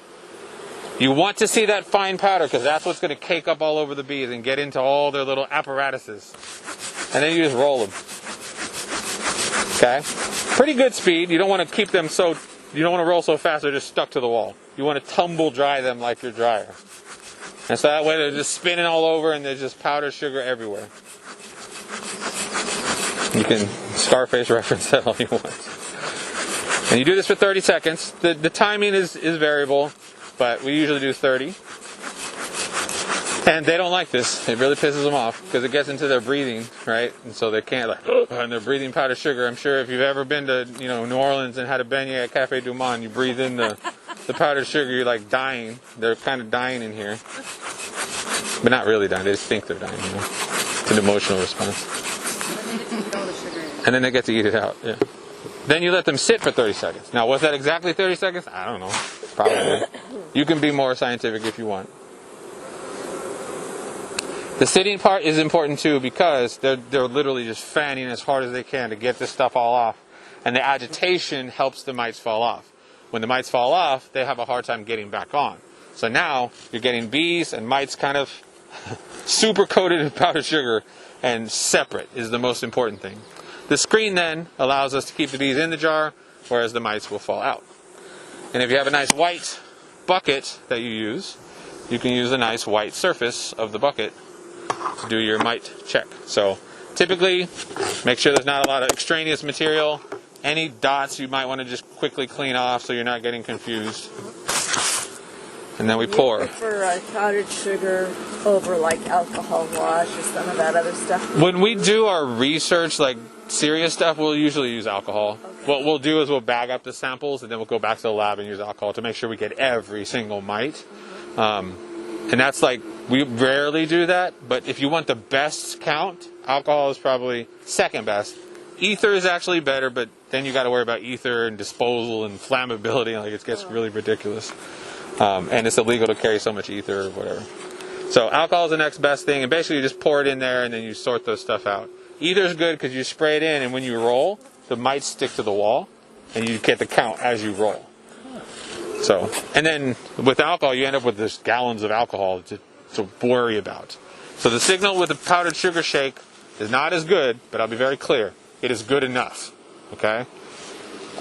You want to see that fine powder because that's what's going to cake up all over the bees and get into all their little apparatuses. And then you just roll them. Okay? Pretty good speed. You don't want to keep them so, you don't want to roll so fast they're just stuck to the wall. You want to tumble dry them like your dryer. And so that way they're just spinning all over and there's just powdered sugar everywhere. You can Scarface reference that all you want. And you do this for 30 seconds. The timing is variable, but we usually do 30. And they don't like this. It really pisses them off because it gets into their breathing, right? And so they can't and they're breathing powdered sugar. I'm sure if you've ever been to, New Orleans and had a beignet at Cafe Du Monde, you breathe in the powdered sugar, you're like dying. They're kind of dying in here. But not really dying, they just think they're dying, It's an emotional response. And then they get to eat it out, yeah. Then you let them sit for 30 seconds. Now, was that exactly 30 seconds? I don't know. Probably. You can be more scientific if you want. The sitting part is important too because they're literally just fanning as hard as they can to get this stuff all off. And the agitation helps the mites fall off. When the mites fall off, they have a hard time getting back on. So now you're getting bees and mites kind of super coated in powdered sugar and separate is the most important thing. The screen then allows us to keep the bees in the jar, whereas the mites will fall out. And if you have a nice white bucket that you use, you can use a nice white surface of the bucket to do your mite check. So typically, make sure there's not a lot of extraneous material. Any dots you might want to just quickly clean off so you're not getting confused. and then we You pour. prefer powdered sugar over like alcohol wash or some of that other stuff? When we do our research, like serious stuff, we'll usually use alcohol. Okay. What we'll do is we'll bag up the samples, and then we'll go back to the lab and use alcohol to make sure we get every single mite. And that's like, we rarely do that, but if you want the best count, alcohol is probably second best. Ether is actually better, but then you got to worry about ether and disposal and flammability. Like, it gets really ridiculous. And it's illegal to carry so much ether or whatever. So alcohol is the next best thing, and basically you just pour it in there and then you sort those stuff out. Ether is good because you spray it in, and when you roll, the mites stick to the wall, and you get the count as you roll. So, and then with alcohol, you end up with this gallons of alcohol to worry about. So the signal with the powdered sugar shake is not as good, but I'll be very clear. It is good enough. Okay?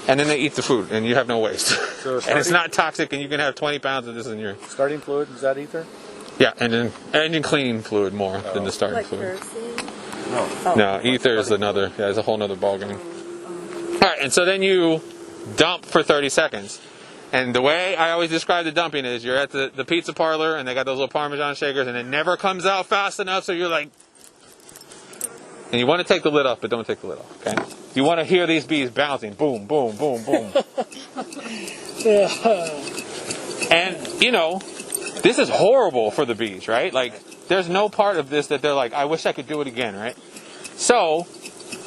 And then they eat the food, and you have no waste. So and it's not toxic, and you can have 20 pounds of this in your... Starting fluid, is that ether? Yeah, and then engine cleaning fluid more than the starting Like fluid. kerosene? No. No, ether is another. Yeah, it's a whole other ballgame. All right, and so then you dump for 30 seconds. And the way I always describe the dumping is you're at the pizza parlor, and they got those little Parmesan shakers, and it never comes out fast enough, so you're like... And you want to take the lid off, but don't take the lid off, okay? You want to hear these bees bouncing. Boom, boom, boom, boom. And, you know, this is horrible for the bees, right? Like, there's no part of this that they're like, I wish I could do it again, right? So,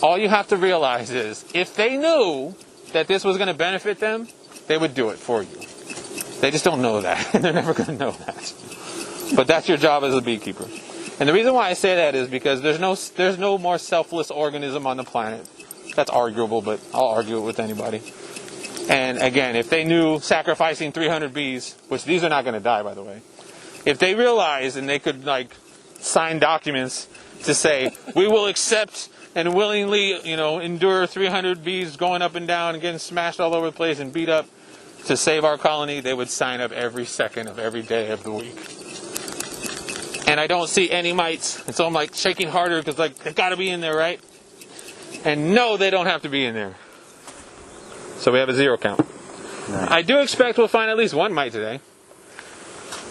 all you have to realize is, if they knew that this was going to benefit them, they would do it for you. They just don't know that. They're never going to know that. But that's your job as a beekeeper. And the reason why I say that is because there's no more selfless organism on the planet. That's arguable, but I'll argue it with anybody. And again, if they knew sacrificing 300 bees, which these are not going to die, by the way, if they realized and they could like sign documents to say, we will accept and willingly, endure 300 bees going up and down and getting smashed all over the place and beat up to save our colony, they would sign up every second of every day of the week. And I don't see any mites, and so I'm like shaking harder because like they've got to be in there, right? And no, they don't have to be in there. So we have a 0 count. Nice. I do expect we'll find at least one mite today.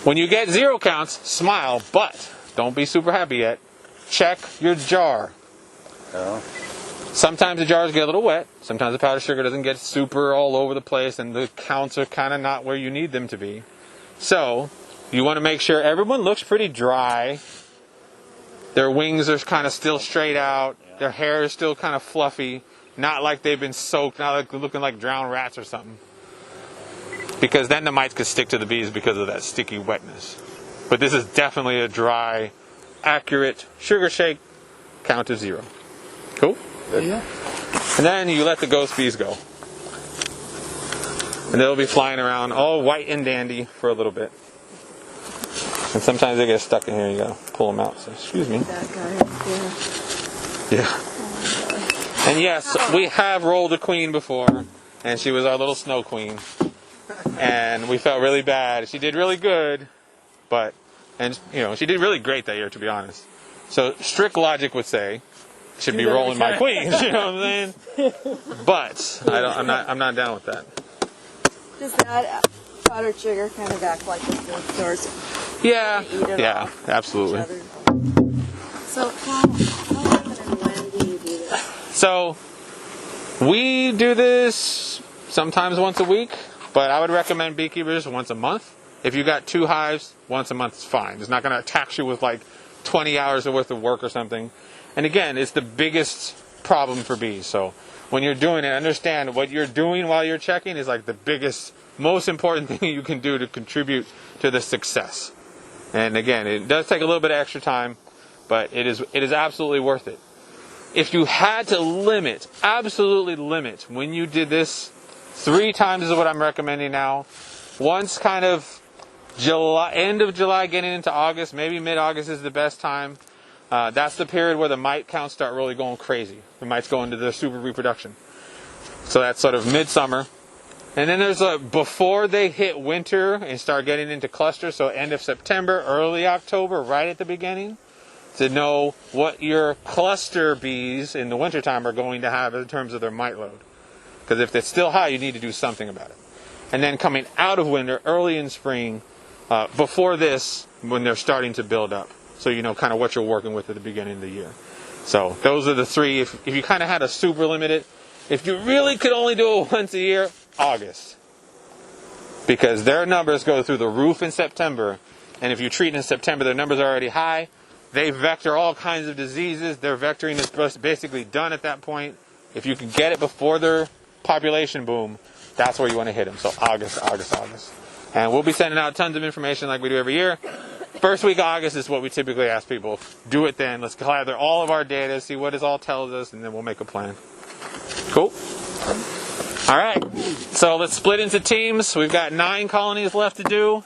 When you get 0 counts, smile, but don't be super happy yet. Check your jar. Oh. Sometimes the jars get a little wet. Sometimes the powdered sugar doesn't get super all over the place, and the counts are kind of not where you need them to be. So you want to make sure everyone looks pretty dry. Their wings are kind of still straight out. Their hair is still kind of fluffy. Not like they've been soaked, not like looking like drowned rats or something. Because then the mites could stick to the bees because of that sticky wetness. But this is definitely a dry, accurate sugar shake, count of 0. Cool? Good. Yeah. And then you let the ghost bees go. And they'll be flying around all white and dandy for a little bit. And sometimes they get stuck in here, you gotta pull them out. So, excuse me. That guy, yeah. And yes, we have rolled a queen before, and she was our little snow queen. And we felt really bad. She did really good, but, she did really great that year, to be honest. So strict logic would say, should be rolling my queens, you know what I'm saying? But I'm not down with that. Does that powdered sugar kind of act like the food stores? Yeah, absolutely. So how often and when do you do this? So we do this sometimes once a week, but I would recommend beekeepers once a month. If you got 2 hives, once a month is fine. It's not going to tax you with like 20 hours worth of work or something. And again, it's the biggest problem for bees. So when you're doing it, understand what you're doing while you're checking is like the biggest, most important thing you can do to contribute to the success. And again, it does take a little bit of extra time, but it is absolutely worth it. If you had to absolutely limit, when you did this, 3 times is what I'm recommending now. Once kind of end of July, getting into August, maybe mid-August is the best time. That's the period where the mite counts start really going crazy. The mites go into their super reproduction. So that's sort of midsummer. And then there's before they hit winter and start getting into clusters, so end of September, early October, right at the beginning, to know what your cluster bees in the wintertime are going to have in terms of their mite load. Because if it's still high, you need to do something about it. And then coming out of winter, early in spring, before this when they're starting to build up. So you know kind of what you're working with at the beginning of the year. So those are the three. If you kind of had a super limited, if you really could only do it once a year, August. Because their numbers go through the roof in September. And if you treat in September, their numbers are already high. They vector all kinds of diseases. Their vectoring is basically done at that point. If you can get it before their population boom, that's where you want to hit them. So August. And we'll be sending out tons of information like we do every year. First week of August is what we typically ask people. Do it then. Let's gather all of our data, see what it all tells us, and then we'll make a plan. Cool? All right. So let's split into teams. We've got 9 colonies left to do.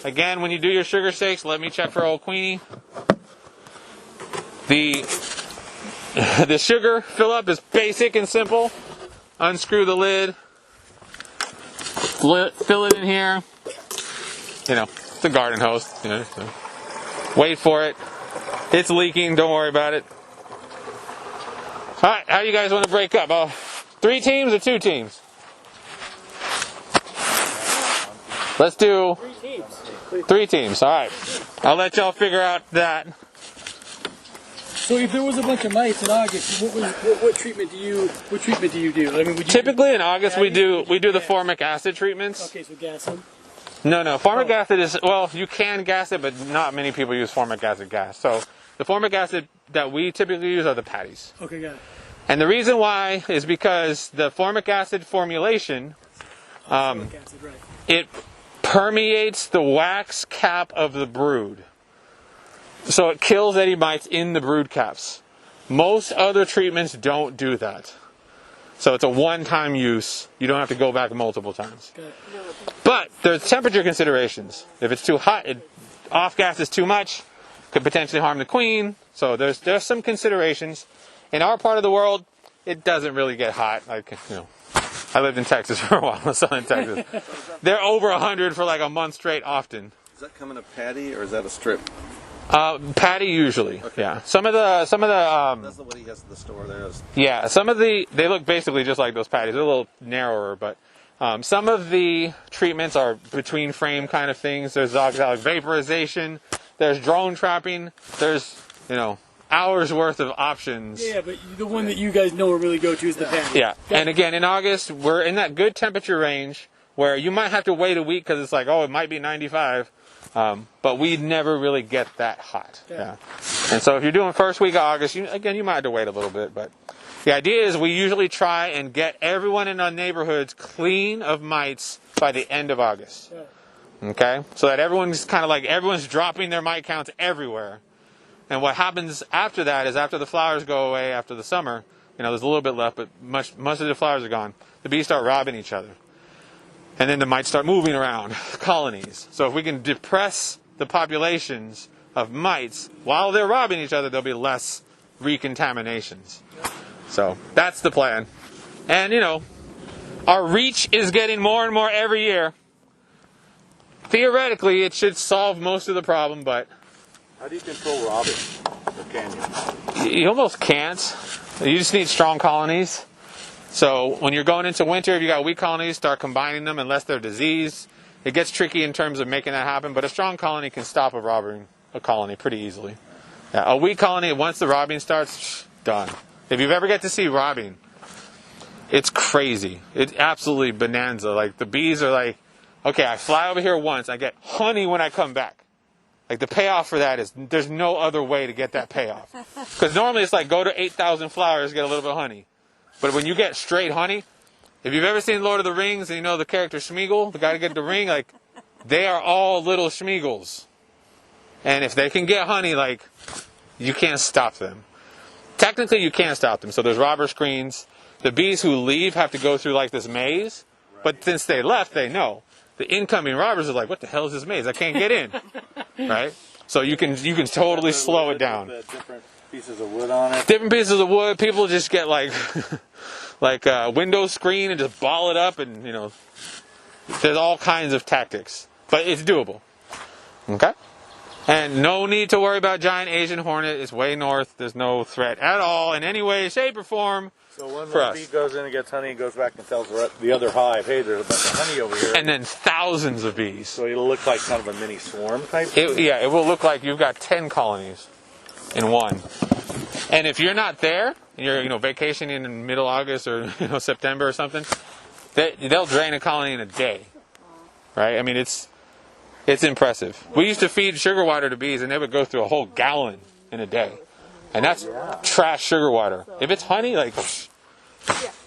Again, when you do your sugar shakes, let me check for old Queenie. The sugar fill-up is basic and simple. Unscrew the lid. Fill it in here. You know, it's a garden hose. You know, so wait for it. It's leaking. Don't worry about it. All right, how do you guys want to break up? 3 teams or 2 teams? Let's do 3 teams. All right. I'll let y'all figure out that. So if there was a bunch of mites in August, what treatment do you do? I mean, would you Typically in August we do the formic acid treatments. Okay, so gas them. No, formic acid is, well, you can gas it, but not many people use formic acid gas. So the formic acid that we typically use are the patties. Okay, got it. And the reason why is because the formic acid formulation, Formic acid, right. it permeates the wax cap of the brood. So it kills any mites in the brood caps. Most other treatments don't do that. So it's a one-time use. You don't have to go back multiple times. Got it. But there's temperature considerations. If it's too hot, off gas is too much, could potentially harm the queen. So there's some considerations. In our part of the world, it doesn't really get hot. Like, you know, I lived in Texas for a while, southern Texas. They're over 100 for like a month straight often. Does that come in a patty or is that a strip? Patty usually. Okay. Yeah. Some of the That's what he has at the store there. yeah, they look basically just like those patties. They're a little narrower, but some of the treatments are between frame kind of things. There's oxalic vaporization. There's drone trapping. There's, you know, hours worth of options. Yeah, but the one that you guys know will really go to is the patty. Yeah. And again, in August, we're in that good temperature range where you might have to wait a week because it's like, oh, it might be 95. But we never really get that hot. Yeah. And so if you're doing first week of August, you might have to wait a little bit. But the idea is we usually try and get everyone in our neighborhoods clean of mites by the end of August. Okay? So that everyone's dropping their mite counts everywhere. And what happens after that is after the flowers go away after the summer, you know, there's a little bit left, but most of the flowers are gone. The bees start robbing each other. And then the mites start moving around colonies. So if we can depress the populations of mites while they're robbing each other, there'll be less recontaminations. So that's the plan. And, you know, our reach is getting more and more every year. Theoretically, it should solve most of the problem, but How do you control robbing? Or can you? you almost can't. You just need strong colonies. So when you're going into winter, if you got weak colonies, start combining them unless they're diseased. It gets tricky in terms of making that happen, but a strong colony can stop robbing a colony pretty easily. Yeah, a weak colony, once the robbing starts, done. If you've ever get to see robbing, it's crazy. It's absolutely bonanza. Like the bees are like, okay, I fly over here once, I get honey when I come back. Like the payoff for that is there's no other way to get that payoff. Because normally it's like go to 8,000 flowers, get a little bit of honey. But when you get straight honey, if you've ever seen Lord of the Rings and you know the character Smeagol, the guy to get the ring, like they are all little Smeagol's. And if they can get honey, like you can't stop them. Technically you can't stop them. So there's robber screens. The bees who leave have to go through like this maze. But since they left, they know. The incoming robbers are like, what the hell is this maze? I can't get in. Right? So you can totally slow it down. Different pieces of wood on it. Different pieces of wood. People just get like a window screen and just ball it up, and you know, there's all kinds of tactics, but it's doable. Okay. And no need to worry about giant Asian hornet. It's way north. There's no threat at all in any way, shape, or form. So when for the us. bee goes in and gets honey, it goes back and tells the other hive, hey, there's a bunch of honey over here. And then thousands of bees. So it'll look like kind of a mini swarm type. Yeah, it will look like you've got 10 colonies in one. And if you're not there, and you're vacationing in middle August or September or something, they'll drain a colony in a day. Right? I mean, it's impressive. We used to feed sugar water to bees, and they would go through a whole gallon in a day. And that's trash sugar water. If it's honey, like,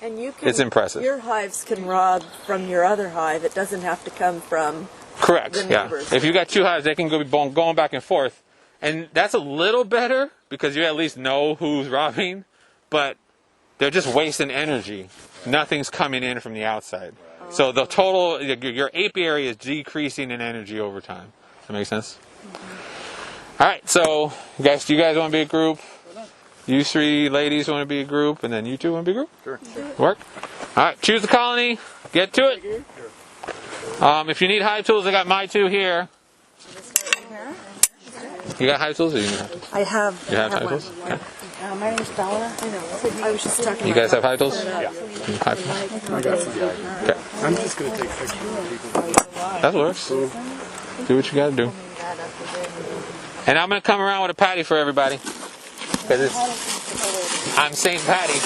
and you can, it's impressive. Your hives can rob from your other hive. It doesn't have to come from Correct. the Yeah. neighbors. If you got two hives, they can go going back and forth, and that's a little better because you at least know who's robbing. But they're just wasting energy. Nothing's coming in from the outside. So the total, your apiary is decreasing in energy over time. Does that make sense? All right. So, do you guys want to be a group? You three ladies want to be a group, and then you two want to be a group? Sure. Work? All right, choose the colony. Get to it. If you need hive tools, I got my two here. You got hive tools? Or you need hive tools? I have. You have hive tools? Okay. My name's Bella. I know. I was just talking You about guys have hive tools? Yeah. Hive tools? I got some. Okay. I'm just going to take pictures of people. That works. Do what you got to do. And I'm going to come around with a patty for everybody. Because I'm St. Patty.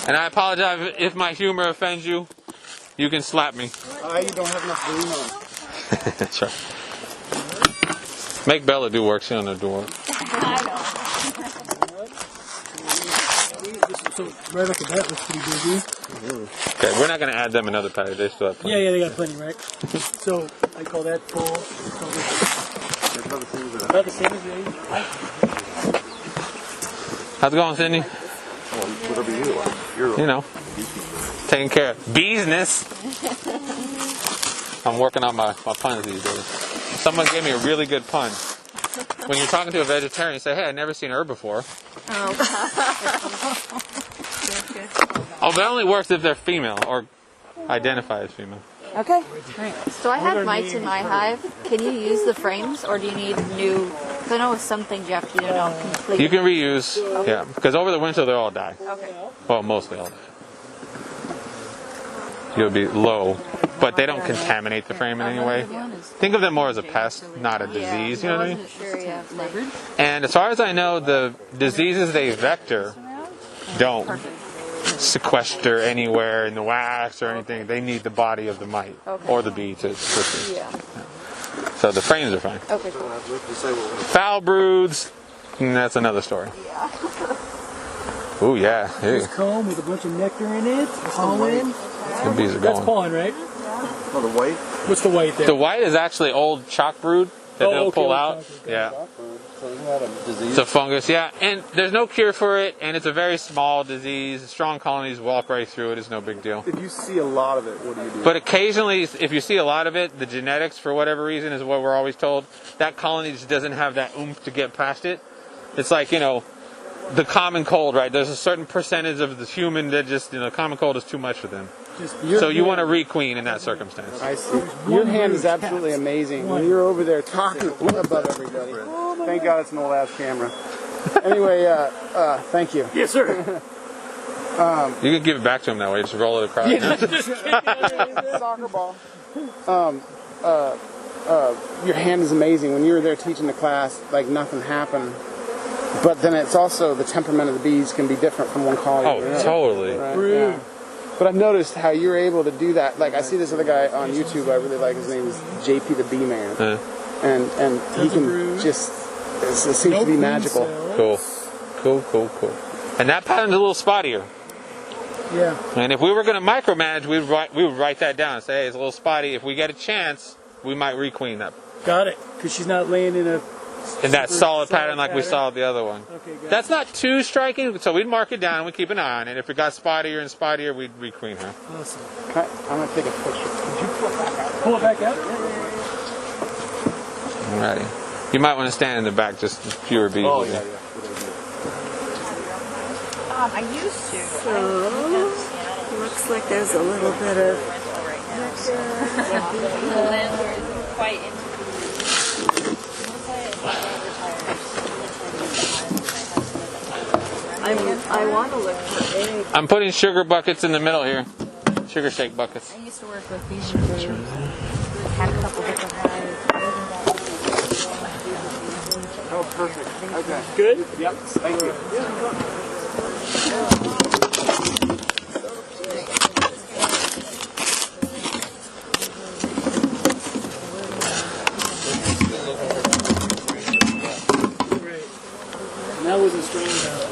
And I apologize if my humor offends you. You can slap me. You don't have enough room on. That's right. Make Bella do work. She don't know do work. So right off the bat, looks pretty busy. Okay, we're not going to add them another patty. They still have plenty. Yeah, they got plenty, right? So I call that full. About the same as yours. How's it going, Sydney? Whatever you want. You're You know, taking care of business. I'm working on my puns these days. Someone gave me a really good pun. When you're talking to a vegetarian, you say, hey, I've never seen her before. Oh, that only works if they're female or identify as female. Okay. So I have mites in my hive. Can you use the frames, or do you need new? Because I know with some things you have to, completely. You can reuse, yeah, because over the winter they'll all die. Okay. Well, mostly all die. You'll be low, but they don't contaminate the frame in any way. Think of them more as a pest, not a disease, you know what I mean? Sure, yeah. And as far as I know, the diseases they vector don't sequester anywhere in the wax or anything. They need the body of the mite or the bee to push it. Yeah. So the frames are fine. Okay, cool. Foul broods, that's another story. Yeah. Ooh, yeah. Hey. This comb with a bunch of nectar in it. Pollen. The bees are That's going. pollen, right? Oh, the white? What's the white there? The white is actually old chalk brood that they'll pull out. Yeah. So isn't that a disease? It's a fungus, yeah. And there's no cure for it, and it's a very small disease. Strong colonies walk right through it. It's no big deal. If you see a lot of it, what do you do? But occasionally, if you see a lot of it, the genetics, for whatever reason, is what we're always told, that colony just doesn't have that oomph to get past it. It's like, the common cold, right? There's a certain percentage of the human that just, the common cold is too much for them. So you want to requeen in that circumstance. I see. Your hand is absolutely amazing. When you're over there talking above everybody. Thank God it's an old ass camera. Anyway, thank you. Yes, sir. You can give it back to him that way. Just roll it across. Soccer ball. Your hand is amazing. When you were there teaching the class, like nothing happened. But then it's also the temperament of the bees can be different from one colony to another. Totally. Right? Yeah. But I've noticed how you're able to do that. Like I see this other guy on YouTube I really like. His name is JP the Bee Man, and he can just it seems to be magical. Cool. And that pattern's a little spottier. Yeah. And if we were going to micromanage, we would write that down and say, hey, it's a little spotty. If we get a chance, we might requeen that. Got it. Because she's not laying in that solid pattern like we saw the other one. Okay, got That's not too striking, so we'd mark it down and we'd keep an eye on it. If it got spottier and spottier, we'd requeen her. Awesome. I'm gonna take a picture. Could you pull it back out? Pull it back out? Alrighty. You might want to stand in the back, just fewer bees. Oh, yeah. I used to. So, looks like there's a little bit of The landlord isn't quite into I want to look for eggs. I'm putting sugar buckets in the middle here. Sugar shake buckets. I used to work with bees. Had a couple different hives. Oh, perfect. Okay. Good? Yep. Thank you. And that wasn't strong enough.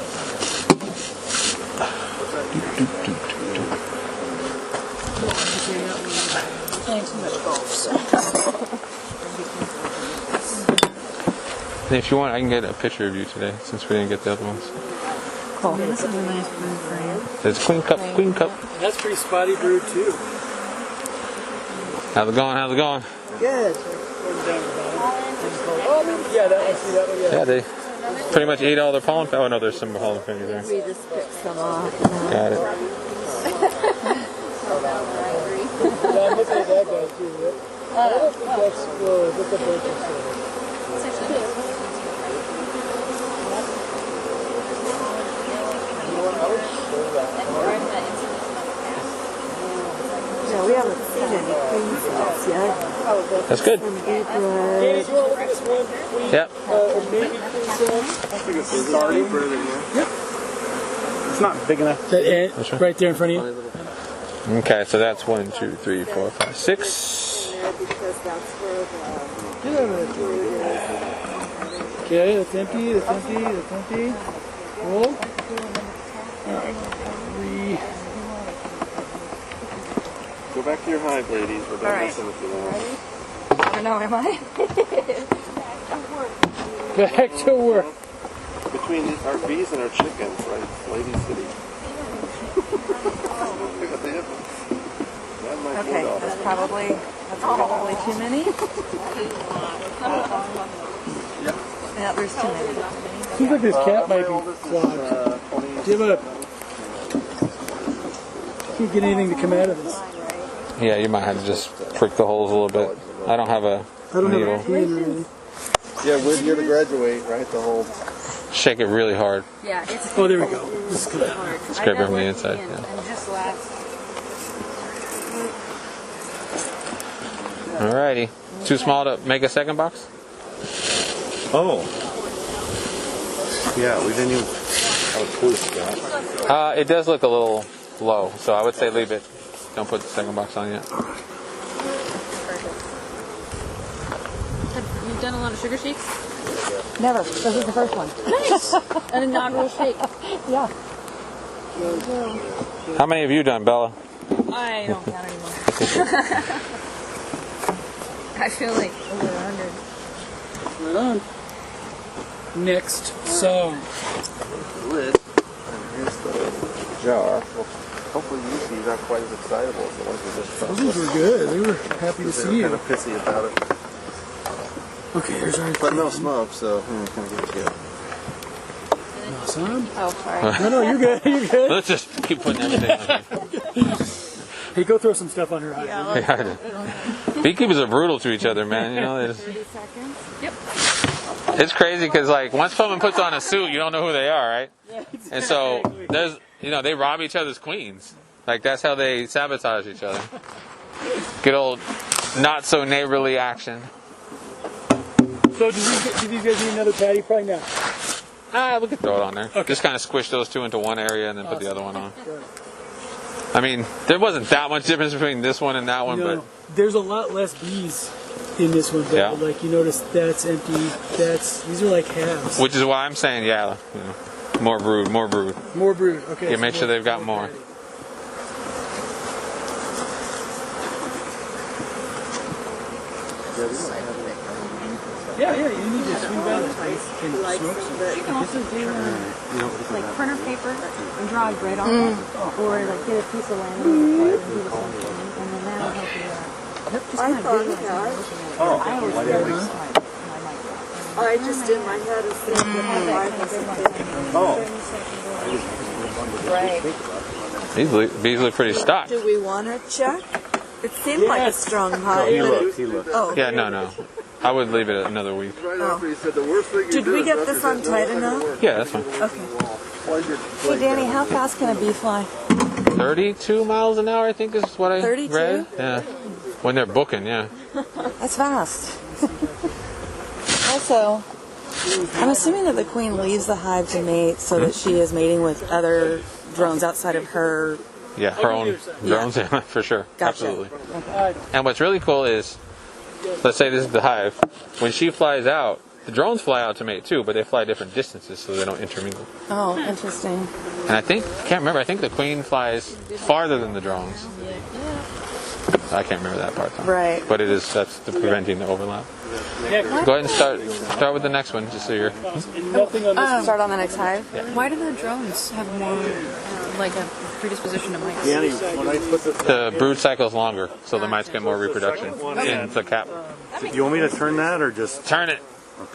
And if you want, I can get a picture of you today, since we didn't get the other ones. Cool. This is a nice brood frame. It's Queen Cup, Queen Cup. That's pretty spotty brood too. How's it going? How's it going? Good. Oh, yeah, that one. See that one? Yeah. Yeah, they pretty much ate all their pollen. Oh no, there's some pollen fingers there. We just picked some off. Got it. Yeah, I'm looking at that guy too. Right? I don't think that's what the birds are saying. Yeah, we haven't seen any queen cells yet. That's good. Danny, do you want to look at this one queen? Yep. Or maybe queen cell? I think it's starting. It's not big enough. That ant right there in front of you. Okay, so that's 1, 2, 3, 4, 5, 6. Because that's where Okay, that's empty, that's empty, that's empty. Roll. Alright, 3. Go back to your hive, ladies. We're done messing with you now. I don't know, am I? Back to work. Between our bees and our chickens, right? Lady City. Okay, that's probably too many. Yeah, there's too many. Seems like this cat might be clogged. Do you have can't get anything to come out of this. Yeah, you might have to just prick the holes a little bit. I don't have a needle. Yeah, we're here to graduate, right? The whole. Shake it really hard. Yeah, it's Oh, there we go. Scrape it from the inside. Yeah. and just last. Alrighty. Too small to make a second box? Oh. Yeah, we didn't even have a clue for that. It does look a little low, so I would say leave it. Don't put the second box on yet. Have you done a lot of sugar shakes? Never. This is the first one. Nice. An inaugural shake. Yeah. How many have you done, Bella? I don't count anymore. I feel like over 100. Right on. Next song. Lid. And here's the jar. Well, hopefully these aren't quite as excitable as the ones we just tried. Those were good. They were happy to see They're you. kind of pissy about it. Okay, here's our But no smoke, so kind of give it to you. No, son. Oh, sorry. No, you're good. You're good. Let's just keep putting everything on here. Hey, go throw some stuff on her hive. Yeah. Beekeepers are brutal to each other, man. You know, they just... 30 seconds? Yep. It's crazy because, like, once someone puts on a suit, you don't know who they are, right? And so there's, you know, they rob each other's queens. Like, that's how they sabotage each other. Good old not so neighborly action. So do these guys need another patty? Probably not. We could throw it on there. Okay. Just kind of squish those two into one area and then put the other one on. I mean, there wasn't that much difference between this one and that one, No, but there's a lot less bees in this one. Though. Yeah. Like you notice, that's empty. These are like halves. which is why I'm saying, yeah, you know, more brood, more brood. More brood. Okay. Yeah, so make sure they've got more. patty. Yeah, you need to swing by this place and smoke some. You can also do like printer paper and draw a grid on it, or like get a piece of land and do the same thing, and then that'll help you out. Just I kind of thought visualize that. it. I always do this. I just in my head is thinking that Right. These bees look pretty stocked. Do we want to check? It seemed like a strong hive. He but looked. He looked. Oh. Yeah, no. I would leave it another week. Right after he said the worst thing you Did do we is get after this you on said, "No, tight I can enough? work." Yeah, that's fine. Okay. Hey, Danny, how fast can a bee fly? 32 miles an hour, I think is what I 32? read. Yeah. When they're booking, yeah. That's fast. Also, I'm assuming that the queen leaves the hive to mate so that she is mating with other drones outside of her. Yeah, her own drones, yeah, for sure. Gotcha. Absolutely. Okay. And what's really cool is, let's say this is the hive. When she flies out, the drones fly out to mate too, but they fly different distances so they don't intermingle. Oh, interesting. And I can't remember, I think the queen flies farther than the drones. I can't remember that part. Right. But that's the preventing the overlap. Go ahead and start with the next one, just so you're... Start on the next hive. Why do the drones have more, like a predisposition to mites? The brood cycle is longer, so the mites get more reproduction in the cap. You want me to turn that or just... Turn it.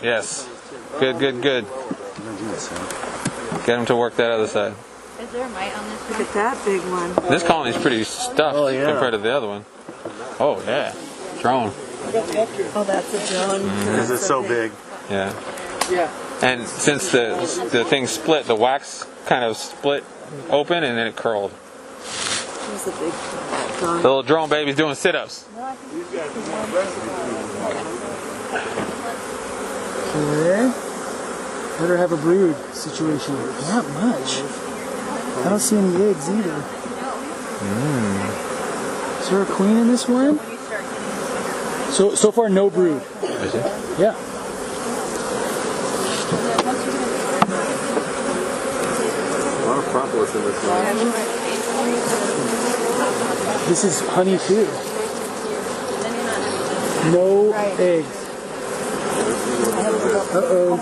Yes. Good. Get them to work that other side. Is there a mite on this Look at that big one. This colony's pretty stuffed compared to the other one. Oh, yeah. Drone. Oh, that's a drone. Because it's so big. Yeah. And since the thing split, the wax kind of split open and then it curled. There's a big drone. The little drone baby's doing sit-ups. Okay. Better have a brood situation. Not much. I don't see any eggs either. Is there a queen in this one? So far, no brood. Is it? Yeah. A lot of propolis in this one. This is honey too. No eggs. Uh-oh.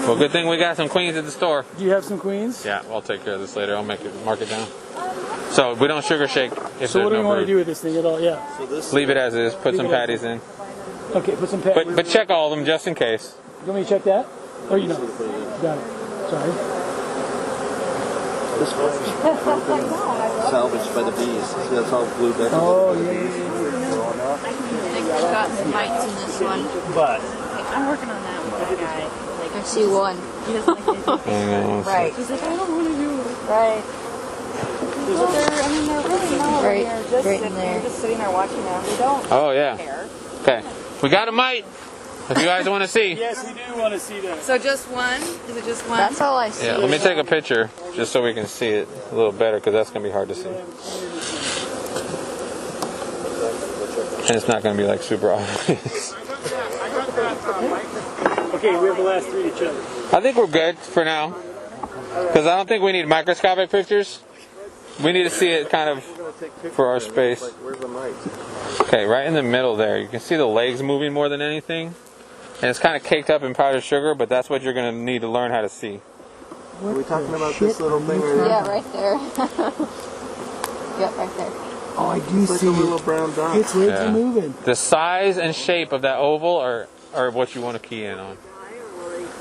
Well, good thing we got some queens at the store. Do you have some queens? Yeah, I'll take care of this later. I'll mark it down. So we don't sugar shake if So what there's do we no want to brood. do with this thing at all? Yeah. Leave it as is. Put some patties in. Okay, put some patties. But check all of them just in case. You want me to check that? Or you know? Got it. Sorry. This one's salvaged by the bees. See, that's all glued back. Oh, I think there's got some mites in this one. But I'm working on that with that guy. Like, I see one. he doesn't like it. Right. He's like, I don't want to do it. Right. Well, they're really not. Right, They're right in there. just sitting there watching them. They don't Oh, yeah. care. Okay. We got a mite. If you guys want to see. yes, we do want to see that. So just one? Is it just one? That's all I see. Yeah, let me take a picture just so we can see it a little better because that's going to be hard to see. And it's not going to be like super obvious. Okay, we have the last three to check. I think we're good for now because I don't think we need microscopic pictures. We need to see it kind of for our space. Where's the mite? Okay, right in the middle there. You can see the legs moving more than anything. And it's kind of caked up in powdered sugar, but that's what you're going to need to learn how to see. Are we talking about this little thing right here? Yeah, right there. Yep, right there. Oh, I do It's like see a little it. brown dot. Its legs Yeah. are moving. The size and shape of that oval are what you want to key in on.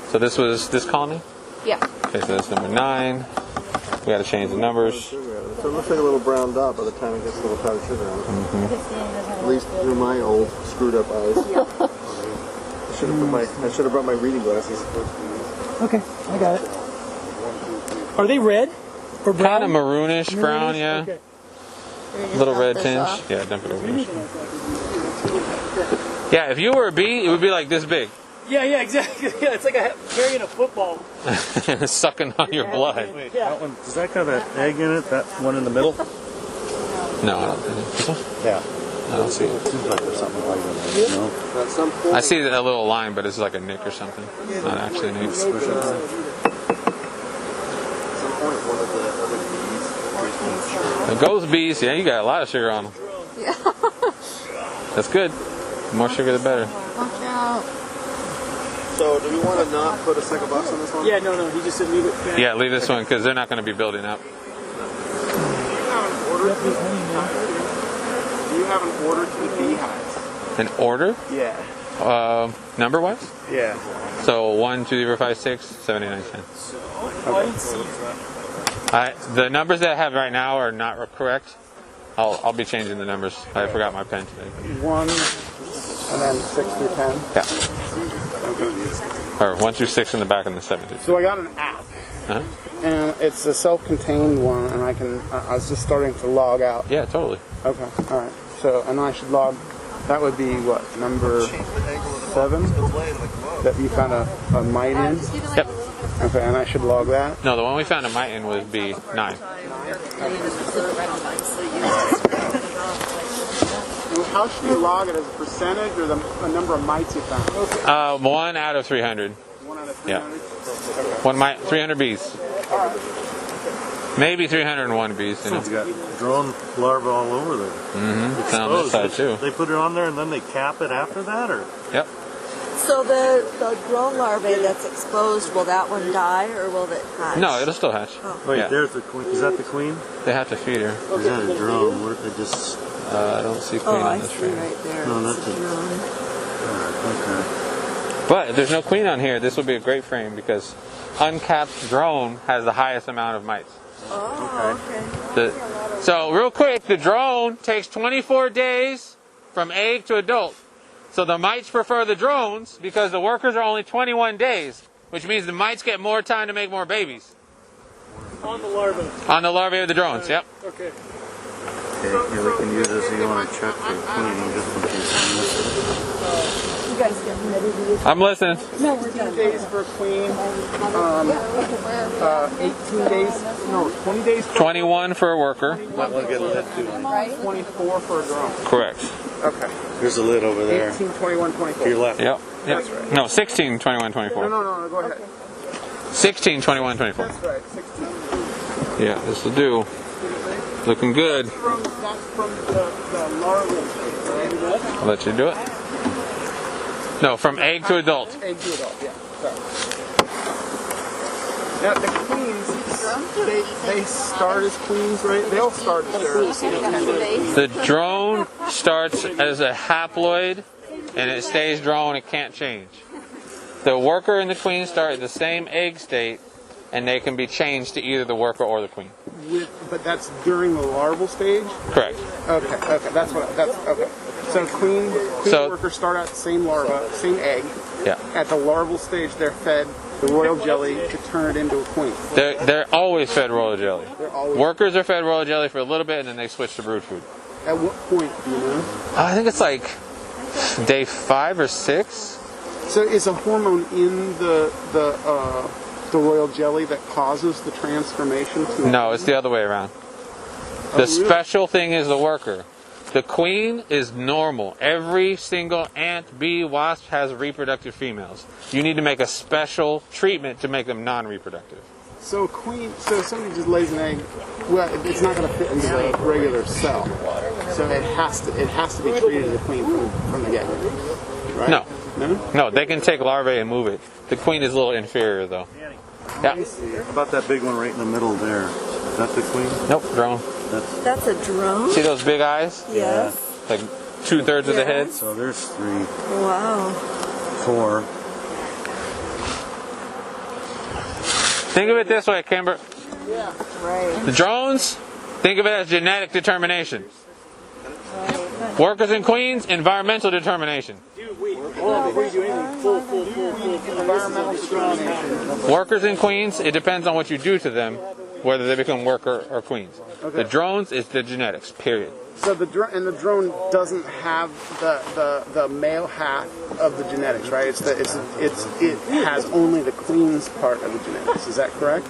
So this was this colony? Yeah. Okay, so that's number 9. We got to change the numbers. So it looks like a little brown dot by the time it gets a little powdered sugar on it. At least through my old screwed up eyes. I should have brought my reading glasses. Okay, I got it. Are they red or brown? Kind of maroonish, brown, yeah. Okay. Little red tinge. Yeah, dump it over there. Yeah, if you were a bee, it would be like this big. Yeah, exactly. Yeah, it's like carrying a football. Sucking on your blood. wait, that one, does that got an egg in it? That one in the middle? No, I don't think it. This one? Yeah. I don't see it. Seems like there's something white in there. No? At some point, I see that little line, but it's like a nick or something. Not actually a nick. at some point, one of the other bees. The ghost bees, yeah, you got a lot of sugar on them. Yeah. That's good. The more sugar, the better. Watch out. So, do we want to not put a second box on this one? Yeah, no, he just said leave it back. Yeah, leave this one because they're not going to be building up. Do you have an order to the beehives? An order? Yeah. Number wise? Yeah. So 1, 2, 3, 4, 5, 6, 7, 8, 9, 10. The numbers that I have right now are not correct. I'll be changing the numbers. I forgot my pen today. 1 and then 6 through 10. Yeah. Or 1 through 6 in the back and the 7 through 6. So I got an app, and it's a self-contained one, and I was just starting to log out. Yeah, totally. Okay, all right. So, and I should log. That would be what, number 7 that you found a mite in. Yep. Okay, and I should log that. No, the one we found a mite in would be 9. How should you log it, as a percentage or the number of mites you found? 1 out of 300. 1 out of 300? Yeah. 1 mite, 300 bees. Maybe 301 bees. You know. It's got drone larvae all over there. Mm-hmm. It's on this side too. They put it on there and then they cap it after that, or? Yep. So the drone larvae that's exposed, will that one die or will it hatch? No, it'll still hatch. Oh. Wait, Yeah. there's the queen. Is that the queen? They have to feed her. Is that a drone? Where they just? I don't see queen Oh, on I this see frame. right there. No, It's that's a a- drone. Okay. But if there's no queen on here, this would be a great frame because uncapped drone has the highest amount of mites. Oh, okay. So real quick, the drone takes 24 days from egg to adult. So the mites prefer the drones because the workers are only 21 days, which means the mites get more time to make more babies. On the larvae. On the larvae of the drones, yep. Okay. Okay, yeah, we can use this if you want to check for queen, just in case I miss it. You guys getting ready to use I'm listening. No, we're done. 18 days for a queen, 18 days, no, 20 days for 21 for a worker. Might want to get a lid too. 24 for a drone. Correct. Okay. There's a lid over there. 18, 21, 24. To your left. Yep. That's right. No, 16, 21, 24. No, go ahead. 16, 21, 24. That's right, 16. Yeah, this will do. Looking good. That's from the larval. I'll let you do it. No, from egg to adult. Egg to adult, yeah. Sorry. Now, the queens, they start as queens, right? They all start as The drone starts as a haploid, and it stays drone. It can't change. The worker and the queen start at the same egg state, and they can be changed to either the worker or the queen. But that's during the larval stage? Correct. Okay, that's okay. So queen workers start out the same larva, same egg. Yeah. At the larval stage, they're fed the royal jelly to turn it into a queen. They're always fed royal jelly. Always. Workers are fed royal jelly for a little bit, and then they switch to brood food. At what point, do you know? I think it's like day 5 or 6. So is a hormone in the royal jelly that causes the transformation to No, it's the other way around. The special thing is the worker. The queen is normal. Every single ant, bee, wasp has reproductive females. You need to make a special treatment to make them non-reproductive. So if somebody just lays an egg, well, it's not going to fit into the regular cell. So it has to be treated as a queen from the get-go, right? No. No, they can take larvae and move it. The queen is a little inferior, though. Yeah. How about that big one right in the middle there? Is that the queen? Nope, drone. That's a drone? See those big eyes? Yes. Like 2/3 of the head? So there's 3. Wow. 4. Think of it this way, Kimber. Yeah. Right. The drones, think of it as genetic determination. Workers and queens, environmental determination. Workers and queens, it depends on what you do to them, whether they become worker or queens. Okay. The drones is the genetics, period. So the drone doesn't have the male half of the genetics, right? It has only the queen's part of the genetics. Is that correct?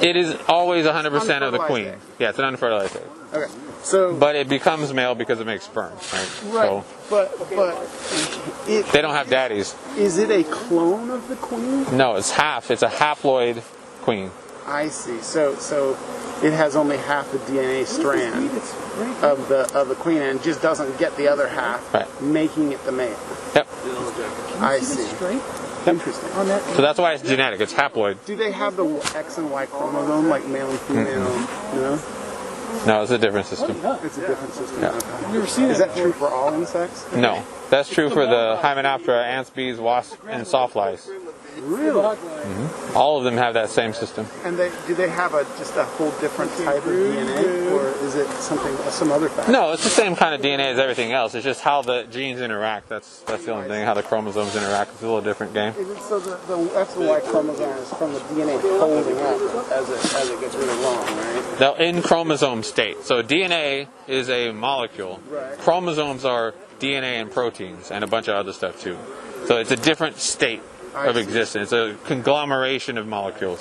It is always 100% of the queen. Yeah, it's an unfertilized egg. Okay. So, but it becomes male because it makes sperm, right? Right. So They don't have daddies. Is it a clone of the queen? No, it's half. It's a haploid queen. I see. So it has only half the DNA strand of the queen and just doesn't get the other half, right, making it the male. Yep. I see. Interesting. So that's why it's genetic. It's haploid. Do they have the X and Y chromosome like male and female? No. No, it's a different system. It's a different system. Yeah. Okay. Is that true for all insects? No, that's true for the Hymenoptera, ants, bees, wasps, and sawflies. Really? All of them have that same system. And do they have just a whole different type of DNA, or is it some other factor? No, it's the same kind of DNA as everything else. It's just how the genes interact. That's the only thing. How the chromosomes interact. It's a little different game. So that's the Y chromosome is from the DNA folding up as it gets really long, right? Now, in chromosome state. So DNA is a molecule. Right. Chromosomes are DNA and proteins and a bunch of other stuff too. So it's a different state of existence. It's a conglomeration of molecules.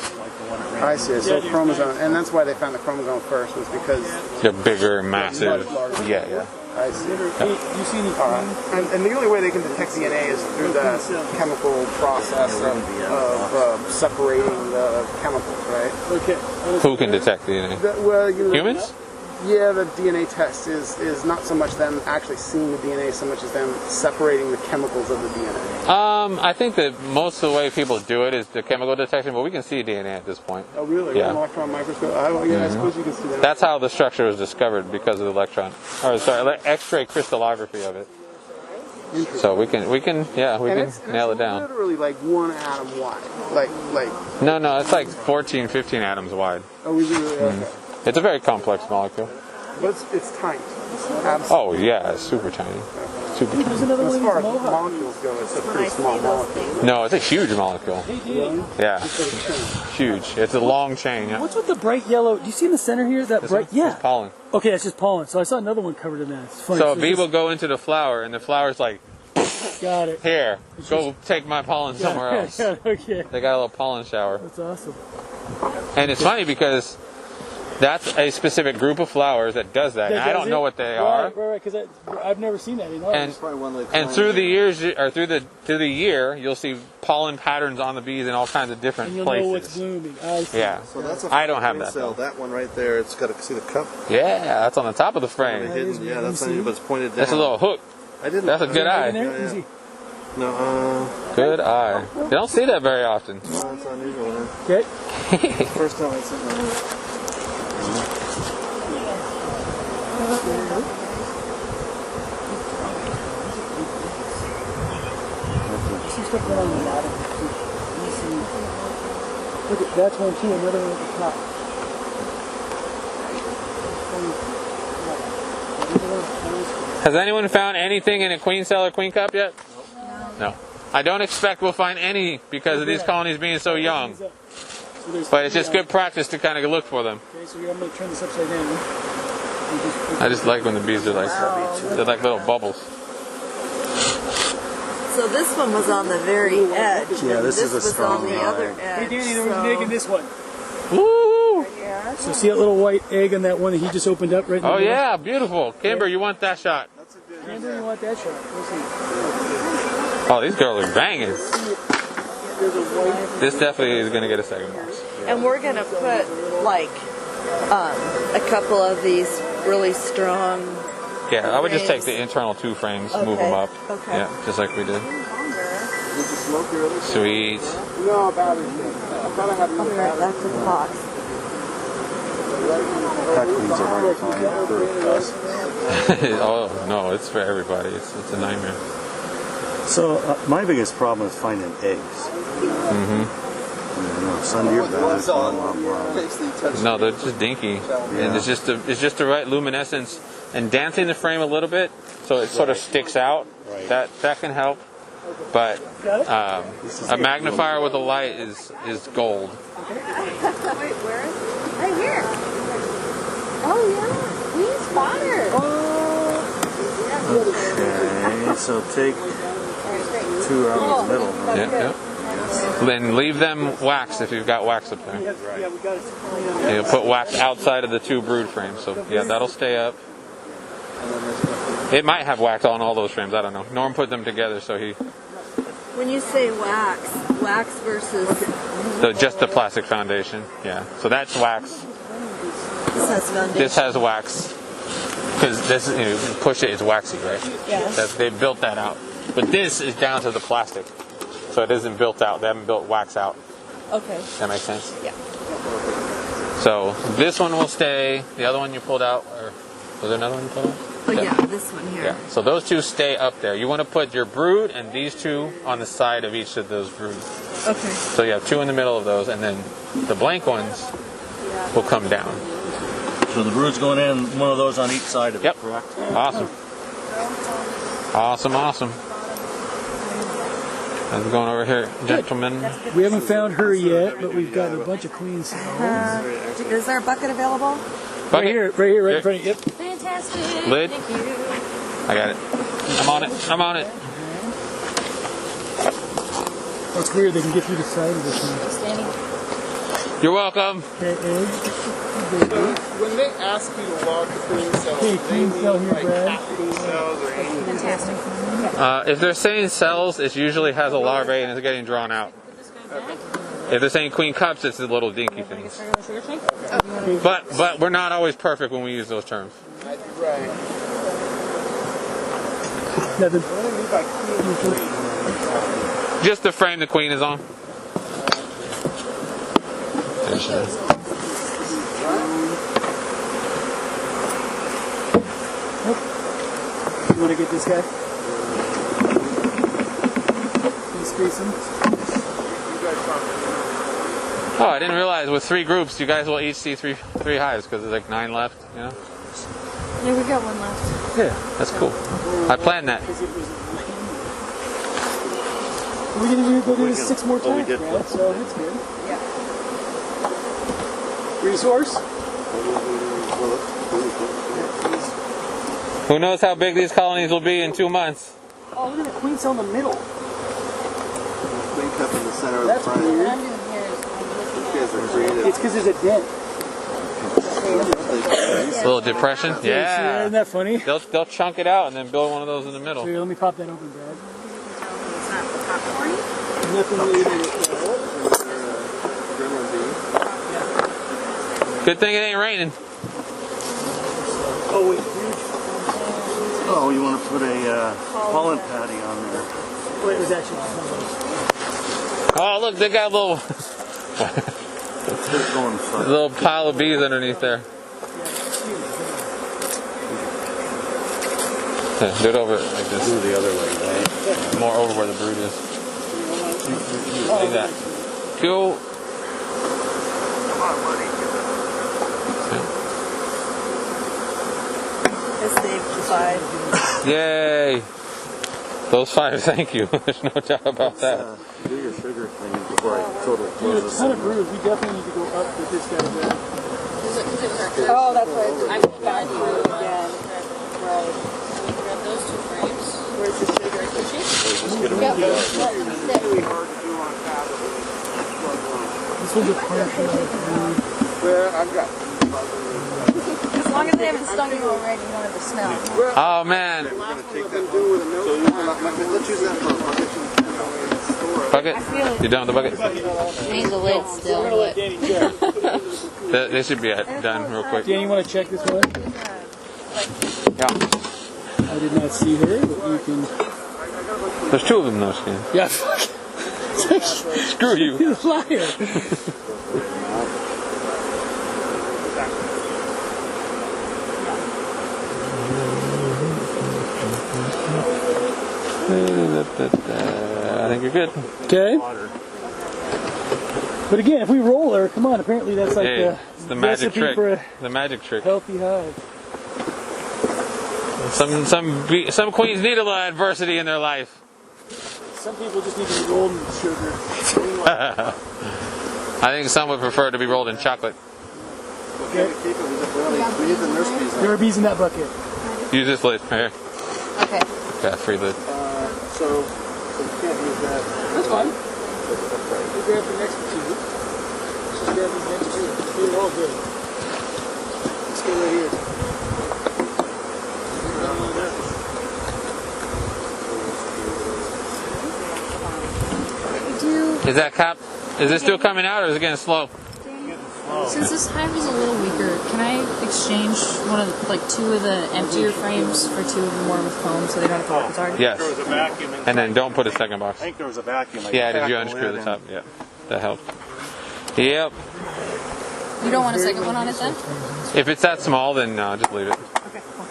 I see. So chromosome, and that's why they found the chromosome first, was because they're bigger, massive. Yeah. I see. You see any and the only way they can detect DNA is through the chemical process of separating the chemicals, right? Okay. Who can detect DNA? Humans? Yeah, the DNA test is not so much them actually seeing the DNA so much as them separating the chemicals of the DNA. I think that most of the way people do it is the chemical detection, but we can see DNA at this point. Oh, really? Yeah. An electron microscope? I suppose you can see that. That's how the structure was discovered, because of the X-ray crystallography of it. So we can nail it down. Literally like one atom wide. No, it's like 14, 15 atoms wide. Oh, is it really? Okay. It's a very complex molecule. But it's tiny. Oh yeah, it's super tiny. Super tiny. As far as molecules go, it's a pretty small molecule. No, it's a huge molecule. Yeah, huge. It's a long chain. Yeah. What's with the bright yellow? Do you see in the center here that bright? Yeah. It's pollen. Okay, that's just pollen. So I saw another one covered in that. It's funny. So a bee will go into the flower, and the flower's like, got it. Here, go take my pollen somewhere else. Okay. They got a little pollen shower. That's awesome. And it's funny because that's a specific group of flowers that does that. And I don't know what they are. Right, because I've never seen that in And through the years, or through the year, you'll see pollen patterns on the bees in all kinds of different and you'll places. know what's blooming. I see. Yeah. So that's I don't have that. Cell. That one right there, it's got to see the cup. Yeah, that's on the top of the frame. Yeah, that's not, but it's pointed down. That's a little hook. That's a good eye. Yeah. No, good eye. You don't see that very often. No, that's unusual. Okay. First time I seen that. Look at that's one too. Another one at the top. Has anyone found anything in a queen cell or queen cup yet? No. I don't expect we'll find any because of these colonies being so young. But it's just good practice to kind of look for them. Okay, so I'm going to turn this upside down. I just like when the bees are they're like little bubbles. So this one was on the very edge. Yeah, this is a was strong on the line. other edge. Hey Danny, there was an egg in this one. Woo! So see that little white egg on that one that he just opened up right in the middle? Yeah, beautiful. Kimber, you want that shot? Kimber, you want that shot? We'll see. Oh, these girls are banging. This definitely is going to get a second box. And we're going to put like a couple of these really strong. Yeah, I would just take the internal two frames, move them up. Okay. Yeah, just like we did. Sweet. No, battery. I thought I had I'll be right back to the box. Queens are hard to find for us. Oh, no, it's for everybody. It's a nightmare. So my biggest problem is finding eggs. Sunday or bad. No, they're just dinky, and it's just the right luminescence and dancing the frame a little bit so it sort of sticks out. That can help, but a magnifier with a light is gold. Wait, where is it? Right here. Oh yeah, queen spotter. Okay, so take two out of the middle. Huh? Yeah. Then leave them wax if you've got wax up there. You'll put wax outside of the two brood frames. So yeah, that'll stay up. It might have wax on all those frames. I don't know. Norm put them together, so he. When you say wax versus Just the plastic foundation. Yeah. So that's wax. this has foundation. This has wax because this you push it's waxy, right? Yes. They built that out. But this is down to the plastic, so it isn't built out. They haven't built wax out. Okay. That makes sense? Yeah. So this one will stay. The other one you pulled out, or was there another one you pulled out? Oh yeah, this one here. Yeah. So those two stay up there. You want to put your brood and these two on the side of each of those broods. Okay. So you have two in the middle of those, and then the blank ones will come down. So the brood's going in, one of those on each side of it, Yep. correct? Awesome. Awesome, awesome. How's it going over here, gentlemen? We haven't found her yet, but we've got a bunch of queen cells. Is there a bucket available? Bucket. Right here, in front of you. Yep. Fantastic. Lid. Thank you. I got it. I'm on it. I'm on it. Oh, it's weird, they can get through the side of this one. Standing. You're welcome. Okay, egg. When they ask you to log the queen cells, Okay, queen cell here, Brad. Fantastic. If they're saying cells, it usually has a larvae and it's getting drawn out. If they're saying queen cups, it's the little dinky things. But we're not always perfect when we use those terms. right. Nothing. Just the frame the queen is on. You want to get this guy? Can space him? Oh, I didn't realize with 3 groups, you guys will each see three hives because there's like 9 left. You know? Yeah, we got one left. Yeah, that's cool. I planned that. We're going to go do this 6 more times, did Brad, so that's good. Yeah. Resource? Who knows how big these colonies will be in 2 months? Oh, look at the queen cell in the middle. Queen cup in the center of the That's front. weird. What I'm doing here is I'm looking You guys are creative. It's because there's a dent. A little depression? Yeah. Isn't that funny? They'll chunk it out and then build one of those in the middle. Here, let me pop that open, Brad. It's not popcorn. Nothing related. Good thing it ain't raining. Oh, wait. Oh, you want to put a pollen patty on there. Wait, it was actually. Oh, look, they got a little Going front. little pile of bees underneath there. Yeah, do it over like this. Do the other way, right? More over where the brood is. Like that. Cool. I saved the 5. Yay! Those 5, thank you. There's no doubt about that. Do your sugar thing before I totally Dude, close a this. ton of brews. We definitely need to go up with this guy, Brad. Oh, that's right. I'm back through again. Right. grab those 2 frames. Where's the sugar? This one's a partial. Well, I've got. As long as they haven't stung you already, you don't have to smell. Oh man. Let's use that for a Bucket? You done with the bucket? I need the lid still. But They should be done real quick. Danny, you want to check this one? Yeah. I did not see her, but you can. There's 2 of them though, Skin. Yeah. Screw you. You're a liar. I think you're good. Okay. But again, if we roll her, come on. Apparently, that's like Hey, it's the magic recipe trick. for a The magic trick. healthy hive. Some queens need a little adversity in their life. Some people just need to be rolled in sugar. I think some would prefer to be rolled in chocolate. Okay. There are bees in that bucket. Use this lid right here. okay. Got a free lid. So you can't use that. That's fine. We grab the next 2. Just grab these next 2. They're all good. Let's go right here. Is that cap? Is this still coming out or is it getting slow? Since this hive is a little weaker, can I exchange one of the, 2 of the emptier frames for 2 of the more with comb so they don't have to work as hard? Yes. There was a vacuum And then don't put a second box. I think there was a vacuum. Yeah, did you unscrew the top? Yeah. That helped. Yep. You don't want a second one on it then? If it's that small, then no, just leave it. Okay, cool.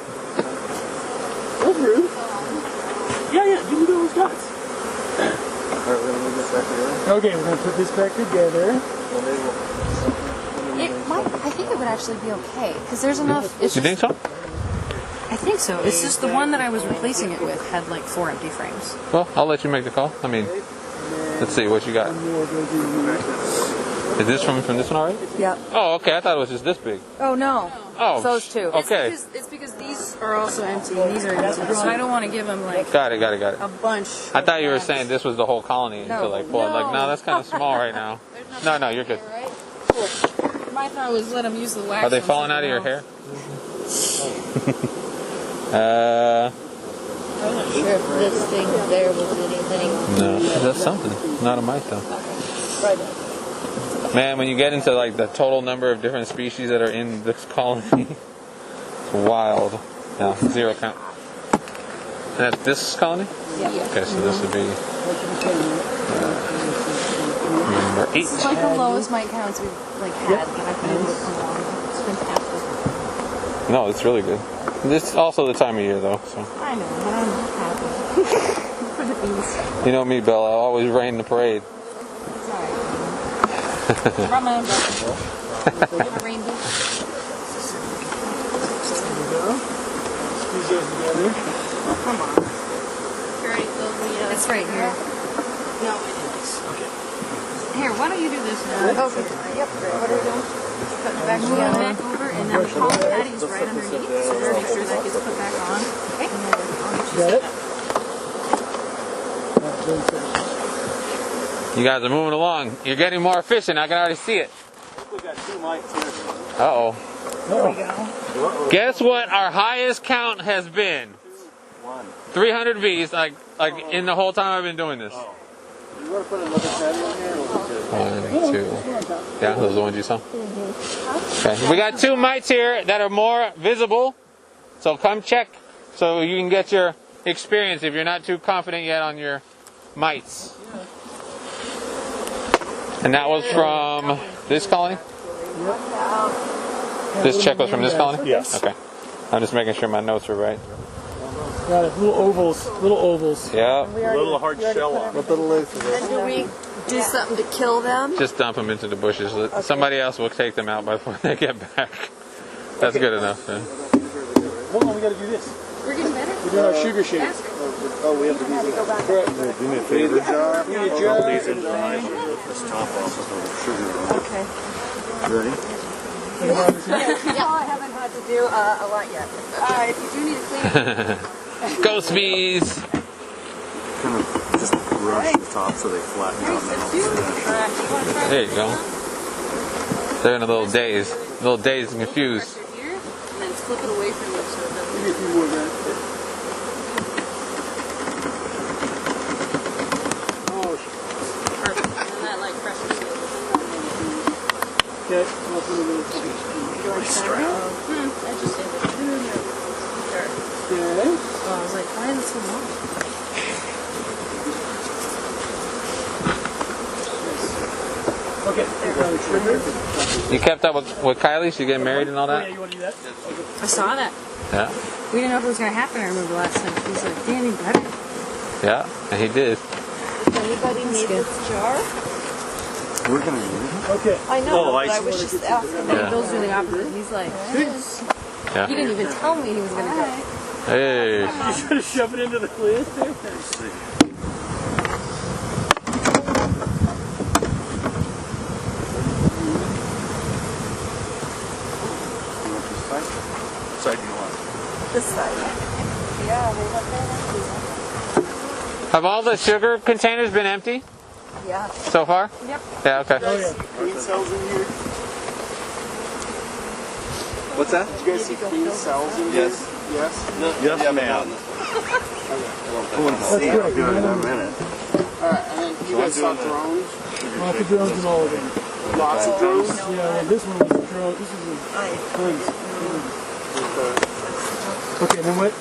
Okay, we're gonna put this back together. It might, I think it would actually be okay because there's enough. It's You just, think so? I think so. It's just the one that I was replacing it with had like 4 empty frames. Well, I'll let you make the call. I mean, let's see what you got. Is this from this one already? Yep. Oh, okay. I thought it was just this big. Oh no. Oh, Those two. Okay. It's because these are also empty and these are empty. So I don't want to give them like Got it. a bunch. I thought you were saying this was the whole colony until like pull it. Like, no, that's kind of small right now. No, you're good. My thought was let them use the wax. Are they falling out of your hair? I'm not sure if this thing there was anything. No, that's something. Not a mite though. Man, when you get into like the total number of different species that are in this colony, it's wild. No, 0 count. And that's this colony? Yeah. Okay, so this would be number 8. It's like the lowest mite counts we've like had that I've been able to come on. It's fantastic. No, it's really good. It's also the time of year though, so. I know, but I'm happy. For the bees. You know me, Bella. I always rain the parade. It's alright. Brought my own umbrella. My rainbow. Squeeze those together. Oh, come on. Already filled me up. It's right here. No, it is. Okay. Here, why don't you do this now? Okay. Yep. What are we doing? Put it back, move it back over, and then the palm patty's right underneath, so we're make sure that gets put back on. Okay. And then Got it? You guys are moving along. You're getting more efficient. I can already see it. We got 2 mites here. Uh-oh. There we go. Guess what our highest count has been? 1. 300 bees, like in the whole time I've been doing this. You want to put another patty on here? Or 1, 2. Yeah, those are the ones you saw? Okay. We got 2 mites here that are more visible. So come check so you can get your experience if you're not too confident yet on your mites. And that was from this colony? This check was from this colony? Yes. Okay. I'm just making sure my notes are right. Got it. Little ovals. Yeah. a little hard shell on it. What little is it? And do we do something to kill them? Just dump them into the bushes. Somebody else will take them out before they get back. That's good enough. Yeah. Hold on, we gotta do this. we're getting better. We're doing our sugar shake. Ask her. Oh, we have to use it. Correct. Do me a favor. Jar. Give me a jar. These in this top off with the sugar. Okay. Ready? Yeah, I haven't had to do a lot yet. If you do need to clean it, Ghost bees! Kind of just brush the top so they flatten out. There you go. They're in a little daze. And confused. pressure here, and then flip it away from you so it doesn't. Give me a few more, man. Perfect. And then that like pressure seals it. Okay, I'll put a little bit. I just saved it. Sure. Okay. Oh, I was like, why is it so long? Okay, sugar. You kept up with Kylie? She getting married and all Oh, yeah, that? you want to do that? I saw that. Yeah. We didn't know if it was going to happen. I remember last time. He was like, Danny, better. Yeah, and he did. Anybody need this jar? We're going to use it. Okay. I know, Oh, but I I was just asking. Yeah. Bill's doing the opposite. He's like, Yeah. he didn't even tell me he was going to go. Hey. You trying to shove it into the lid there? Side you want? This side. Yeah, they have that. Have all the sugar containers been empty Yeah. so far? Yep. Yeah, okay. Oh, yeah. Queen cells in here. What's that? Did you guys see queen cells in here? Yes. Yes? Yes, ma'am. We'll see. I'll do it in a minute. Alright, and then you guys saw drones? Lots of drones and all of them. Lots of drones? Yeah, well, this one was a drone. This is a tons. Okay, then what?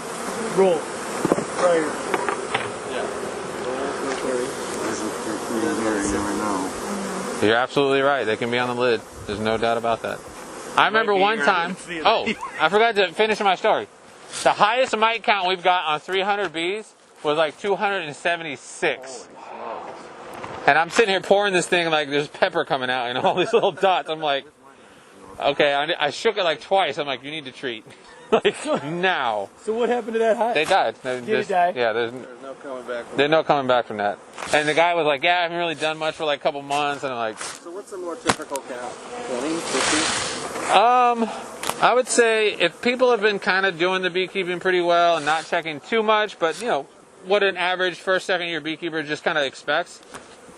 Roll. Right. You never know. You're absolutely right. They can be on the lid. There's no doubt about that. I remember one time. Oh, I forgot to finish my story. The highest mite count we've got on 300 bees was like 276. And I'm sitting here pouring this thing like there's pepper coming out and all these little dots. I'm like, okay, I shook it like twice. I'm like, you need to treat. Like, now. So what happened to that hive? They died. Did it die? Yeah, there's no coming back. There's no coming back from that. And the guy was like, yeah, I haven't really done much for like a couple months. And I'm like... So what's a more typical count? 20, 50? I would say if people have been kind of doing the beekeeping pretty well and not checking too much, but, you know, what an average first, second year beekeeper just kind of expects,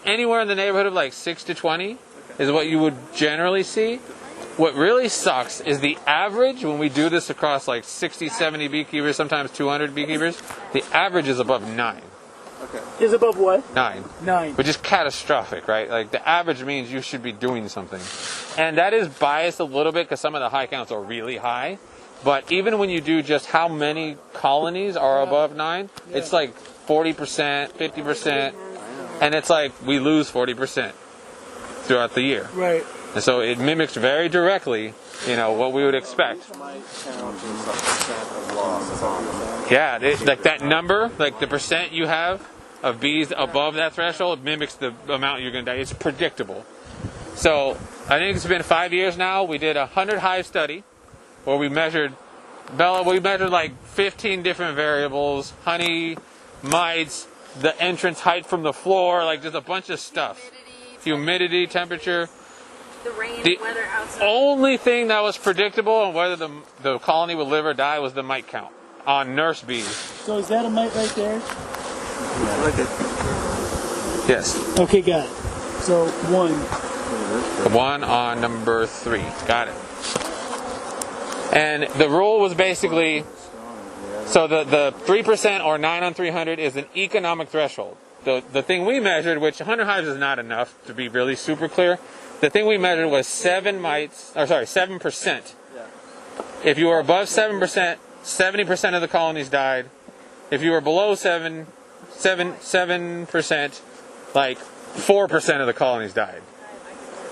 anywhere in the neighborhood of like 6 to 20 is what you would generally see. What really sucks is the average, when we do this across like 60, 70 beekeepers, sometimes 200 beekeepers, the average is above 9. Okay. Is above what? 9. 9. Which is catastrophic, right? Like, the average means you should be doing something. And that is biased a little bit because some of the high counts are really high. But even when you do just how many colonies are above 9, it's like 40%, 50%. And it's like we lose 40% throughout the year. Right. And so it mimics very directly, you know, what we would expect. Yeah, like that number, like the percent you have of bees above that threshold mimics the amount you're going to die. It's predictable. So I think it's been 5 years now. We did a 100 hive study where we measured, like 15 different variables, honey, mites, the entrance height from the floor, like just a bunch of stuff. Humidity, temperature. The rain, The weather outside. only thing that was predictable on whether the colony would live or die was the mite count on nurse bees. So is that a mite right there? Yes. Okay, got it. So 1. The one on number 3. Got it. And the rule was basically, so the 3% or 9 on 300 is an economic threshold. The thing we measured, which 100 hives is not enough to be really super clear, the thing we measured was 7%. If you were above 7%, 70% of the colonies died. If you were below 7%, like 4% of the colonies died.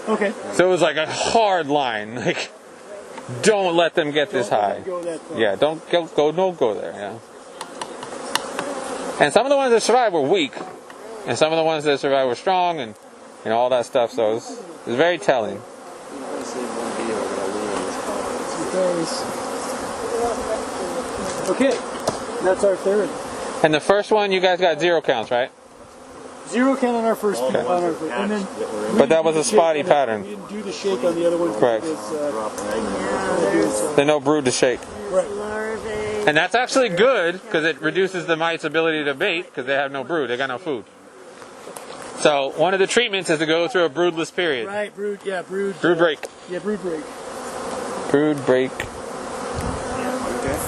Okay. So it was like a hard line. Like, don't let them get this high. Yeah, don't go there. Yeah. And some of the ones that survived were weak, and some of the ones that survived were strong, and you know all that stuff. So it's very telling. Okay, that's our third. And the first one, you guys got 0 counts, right? 0 count on our first one. Okay. And then But that was a spotty pattern. We didn't do the shake on the other one. Correct. There's no brood to shake. Right. And that's actually good because it reduces the mites' ability to bait because they have no brood. They got no food. So one of the treatments is to go through a broodless period. Right, brood break. Yeah, brood break. Brood break.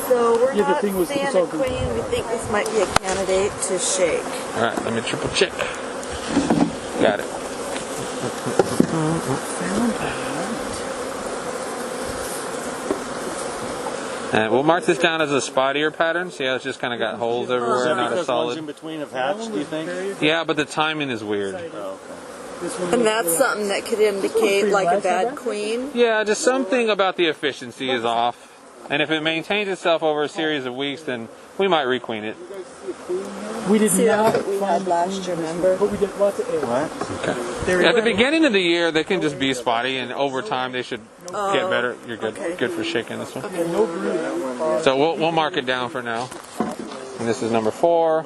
So we're Yeah, the not thing was Santa consulting. Queen. We think this might be a candidate to shake. All right, let me triple check. Got it. And we'll mark this down as a spottier pattern. See how it's just kind of got holes everywhere, not a solid. in between have hatched, do you think? Yeah, but the timing is weird. And that's something that could indicate like a bad queen. Yeah, just something about the efficiency is off. And if it maintains itself over a series of weeks, then we might requeen it. We did See, not that's what we had last year, remember? but we did lots of eggs. What? Okay. At the beginning of the year, they can just be spotty, and over time, they should get better. You're good. Okay. Good for shaking this one. Okay, no brood. So we'll mark it down for now. And this is number 4.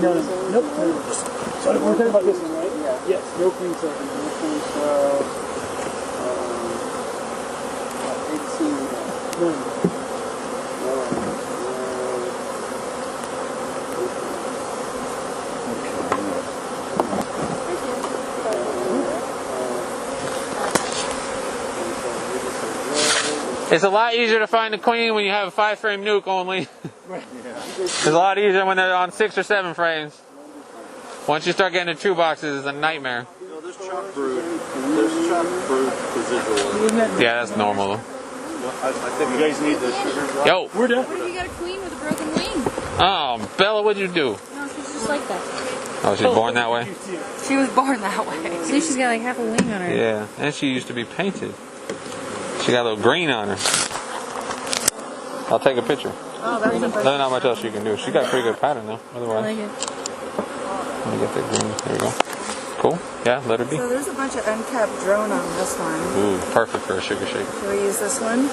No. Nope. So we're talking about this one, right? Yeah. Yes. No queen cell. No queen cell. 18. No. It's a lot easier to find a queen when you have a 5-frame nuke only. Right. It's a lot easier when they're on 6 or 7 frames. Once you start getting to 2 boxes, it's a nightmare. No, there's chopped brood. There's chopped brood residual. Yeah, that's normal. I think you guys need the sugars. Right? Yo. We're done. What if you got a queen with a broken wing? Oh, Bella, what'd you do? No, she's just like that. Oh, she's born that way? She was born that way. See, she's got like half a wing on her. Yeah, and she used to be painted. She got a little green on her. I'll take a picture. There's not much else you can do. She got a pretty good pattern though. I Otherwise, like it. let me get the green. There we go. Cool. Yeah, let her be. So there's a bunch of uncapped drone on this one. Ooh, perfect for a sugar shake. Should we use this one?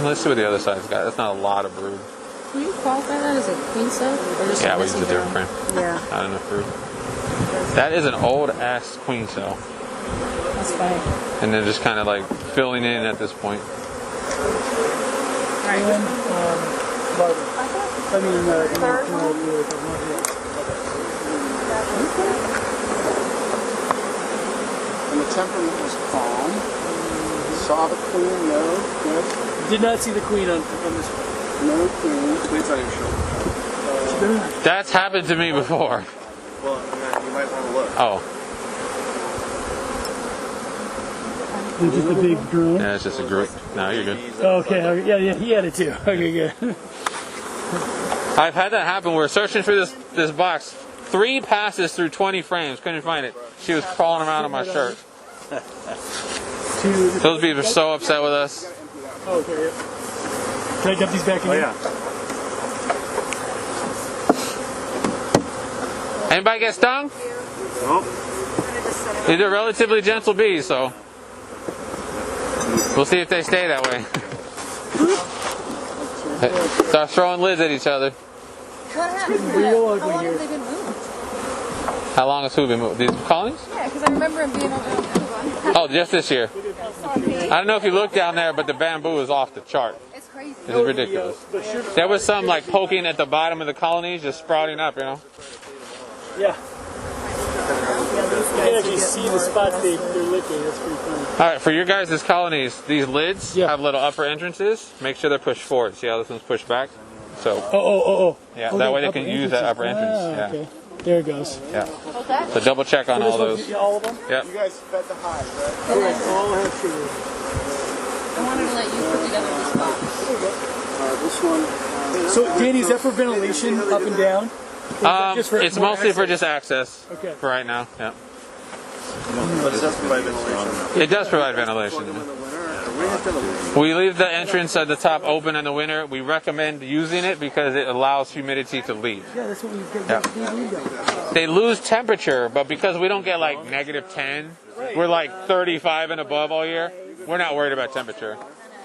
Let's see what the other side's got. That's not a lot of brood. Can you qualify that as a queen cell? Or just Yeah, a we use a missing different drone? frame. Yeah. Not enough brood. That is an old ass queen cell. That's fine. And they're just kind of like filling in at this point. And, And the temperament was calm. Saw the queen, no, good. did not see the queen on this one. No queen. Queen's on your shoulder. That's happened to me before. Well, you might want to look. Oh, It's just a big drone. yeah, it's just a group. No, you're good. Okay, yeah, he had it too. Okay, good. I've had that happen. We're searching for this box. 3 passes through 20 frames. Couldn't find it. She was crawling around on my shirt. Those bees were so upset with us. Okay, yeah. Can I dump these back in? Oh, yeah. Anybody get stung? Nope. These are relatively gentle bees, so we'll see if they stay that way. Start throwing lids at each other. What happened? Real How ugly long here. have they been moved? How long has who been moved? These colonies? Yeah, because I remember them being over there. Oh, just this year. I don't know if you look down there, but the bamboo is off the chart. It's crazy. It's ridiculous. There was some like poking at the bottom of the colonies, just sprouting up, you know. Yeah. You can actually see the spots they're licking. That's pretty funny. All right, for your guys' colonies, these lids have little upper entrances. Make sure they're pushed forward. See how this one's pushed back? So, yeah, that way they can use that upper entrance. Yeah. Okay. There it goes. Yeah. So double check on all those. All of them? Yep. You guys fed the hive, right? Correct. All have sugar. I wanted to let you put together this box. This one. So, Danny, is that for ventilation up and down? It's mostly for just access Okay. for right now. Yeah. But it does provide ventilation. It does provide ventilation. Yeah. We leave the entrance at the top open in the winter. We recommend using it because it allows humidity to leave. Yeah, that's what we've Yeah. got. They lose temperature, but because we don't get like -10, we're like 35 and above all year, we're not worried about temperature.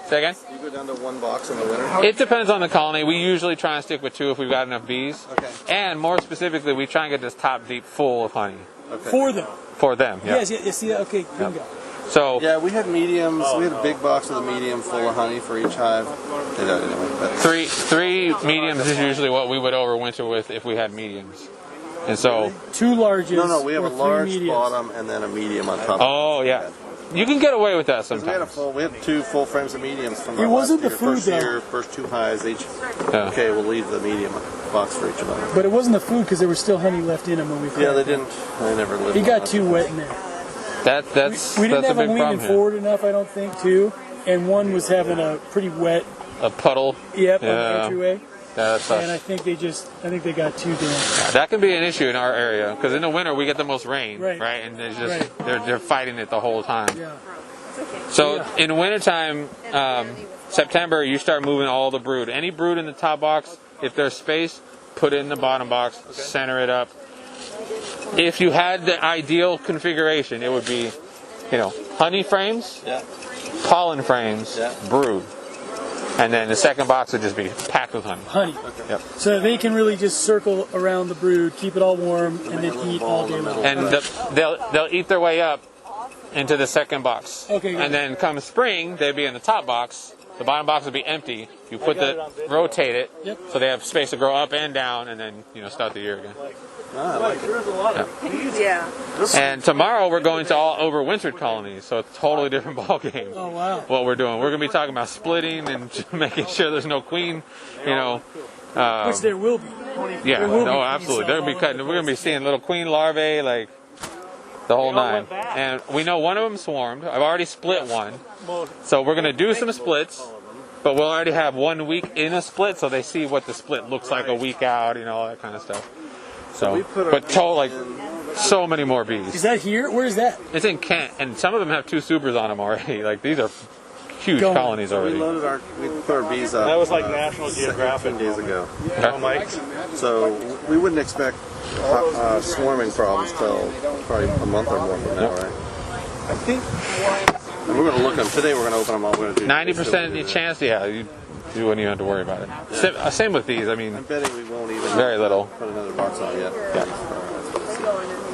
Say again? You go down to 1 box in the winter? It depends on the colony. We usually try and stick with 2 if we've got enough bees. Okay. And more specifically, we try and get this top deep full of honey. Okay. For them. For them, yeah. Yes, you see that? Okay, bingo. So, Yeah, we had mediums. We had a big box with a medium full of honey for each hive. They don't anyway, but three mediums is usually what we would overwinter with if we had mediums. And so, 2 larges. no, we have or a 3 large mediums. bottom and then a medium on top. oh yeah, you can get away with that We had sometimes. we had 2 full frames of mediums from It our wasn't last the year. food, First though. year, first 2 hives each. Yeah. Okay, we'll leave the medium box for each of them. But it wasn't the food because there was still honey left in them when we Yeah, cracked they them. didn't. They never lived. It on got that. too wet in there. That's We didn't that's a have them big leaning problem here. forward enough, I don't think, too. And one was having a pretty wet, A puddle. on the Yeah. entryway. That's And I us. think they got too damn. That can be an issue in our area because in the winter we get the most rain, Right. And it's just Right. they're fighting it the whole time. Yeah. So Yeah. in wintertime, September, you start moving all the brood. Any brood in the top box, if there's space, put it in the bottom box, center it up. If you had the ideal configuration, it would be, honey frames, pollen frames, brood. And then the second box would just be packed with honey. Honey. Yep. So they can really just circle around the brood, keep it all warm, and then eat all day long. And they'll eat their way up into the second box. Okay, good. And then come spring, they'd be in the top box. The bottom box would be empty. You rotate it, Yep. so they have space to grow up and down, and then start the year again. Yeah. And tomorrow we're going to all overwintered colonies, so it's a totally different ball game. Oh, wow. What we're doing, we're going to be talking about splitting and making sure there's no queen. Which there will be. Yeah, There will no, be absolutely. queen They're gonna be cell cutting. We're gonna be seeing little queen larvae, like the whole 9. And we know one of them swarmed. I've already split one, so we're gonna do some splits. But we'll already have 1 week in a split, so they see what the split looks like a week out, all that kind of stuff. So, but so many more bees. Is that here? Where is that? It's in Kent, and some of them have 2 supers on them already. Like these are huge colonies already. We put our bees up. That was like National Geographic 15 days ago. Okay. Mike? So we wouldn't expect swarming problems till probably a month or more from now, right? I think. And we're going to look at them today. We're going to open them all. We're going to do 90% chance, yeah, you wouldn't even have to worry about it. Same with these. I mean, I'm betting we won't even very little. put another box on yet.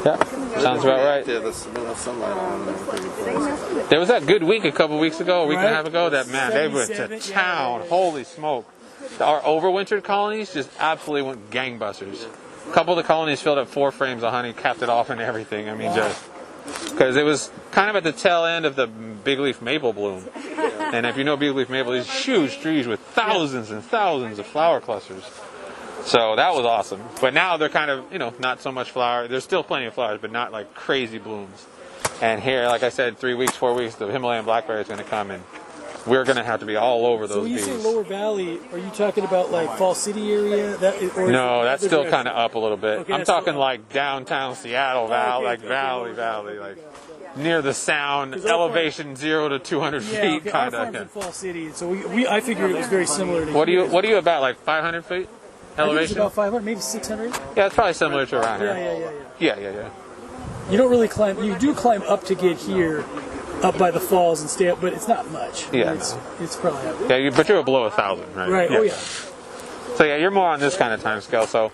Yeah, sounds about right. Yeah, there's enough sunlight on and everything. There was that good week a couple weeks ago, a week and a half ago. That man, they went to town. Holy smoke! Our overwintered colonies just absolutely went gangbusters. A couple of the colonies filled up 4 frames of honey, capped it off and everything. I mean, just because it was kind of at the tail end of the big leaf maple bloom. And if you know big leaf maple, these huge trees with thousands and thousands of flower clusters. So that was awesome. But now they're kind of, not so much flower. There's still plenty of flowers, but not like crazy blooms. And here, like I said, 3 weeks, 4 weeks, the Himalayan blackberry is going to come, and we're going to have to be all over those bees. So when you say Lower Valley, are you talking about like Fall City area? No, that's still kind of up a little bit. Okay, I'm talking like downtown Seattle Valley, like near the Sound, elevation 0 to 200 feet, kind I'm of. from Fall City, so I figured it was very similar to What are you about, like 500 feet elevation? I think it's about 500, maybe 600. Yeah, it's probably similar to around here. Yeah. You don't really climb. You do climb up to get here, up by the falls and stay up, but it's not much. Yeah, it's probably up. Yeah, but you're below 1,000, right? Right. Oh yeah. So yeah, you're more on this kind of time scale. So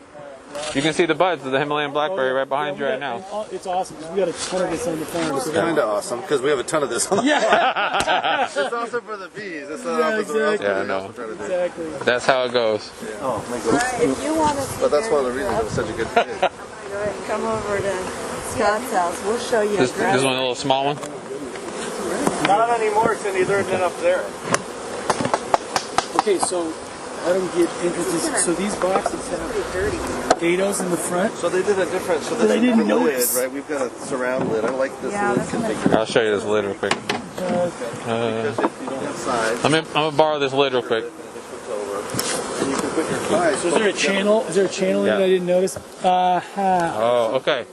you can see the buds of the Himalayan blackberry right behind you right now. It's awesome. We got a ton of this on the farm. It's kind of awesome because we have a ton of this on the farm. It's also for the bees. It's not exactly. Yeah, no. Exactly. That's how it goes. Yeah. Oh my goodness. But that's one of the reasons it was such a good day. Come over to Scott's house. We'll show you. This one, a little small one. Not anymore, Cindy. They're up there. Okay, so I don't get interested. So these boxes have dados in the front. So they did a different. So I didn't notice. Lid, right? We've got a surround lid. I like this lid configuration. I'll show you this lid real quick. Because you don't have sides. I'm gonna borrow this lid real quick. And you can put your thighs. So is there a channel? Is there a channel that I didn't notice? Oh, okay.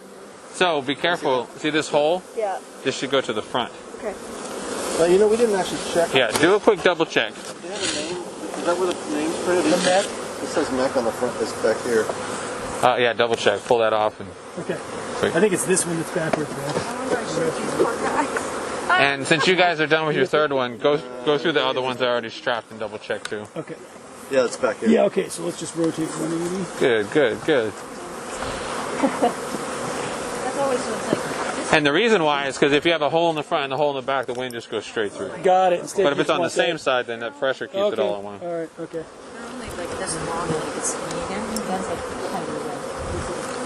So be careful. See this hole? Yeah. This should go to the front. Okay. Well, we didn't actually check. Yeah, do a quick double check. Do they have a name? Is that where the name's printed? The mech? It says mech on the front. This back here. Yeah, double check. Pull that off. Okay. I think it's this one that's backwards, man. And since you guys are done with your third one, go through the other ones that are already strapped and double check too. Okay. Yeah, it's back here. Yeah, okay, so let's just rotate 180. Good. That's always what's like. And the reason why is because if you have a hole in the front and a hole in the back, the wind just goes straight through. Got it. Instead But if it's on the same side, then that pressure keeps it all in one. All right, okay.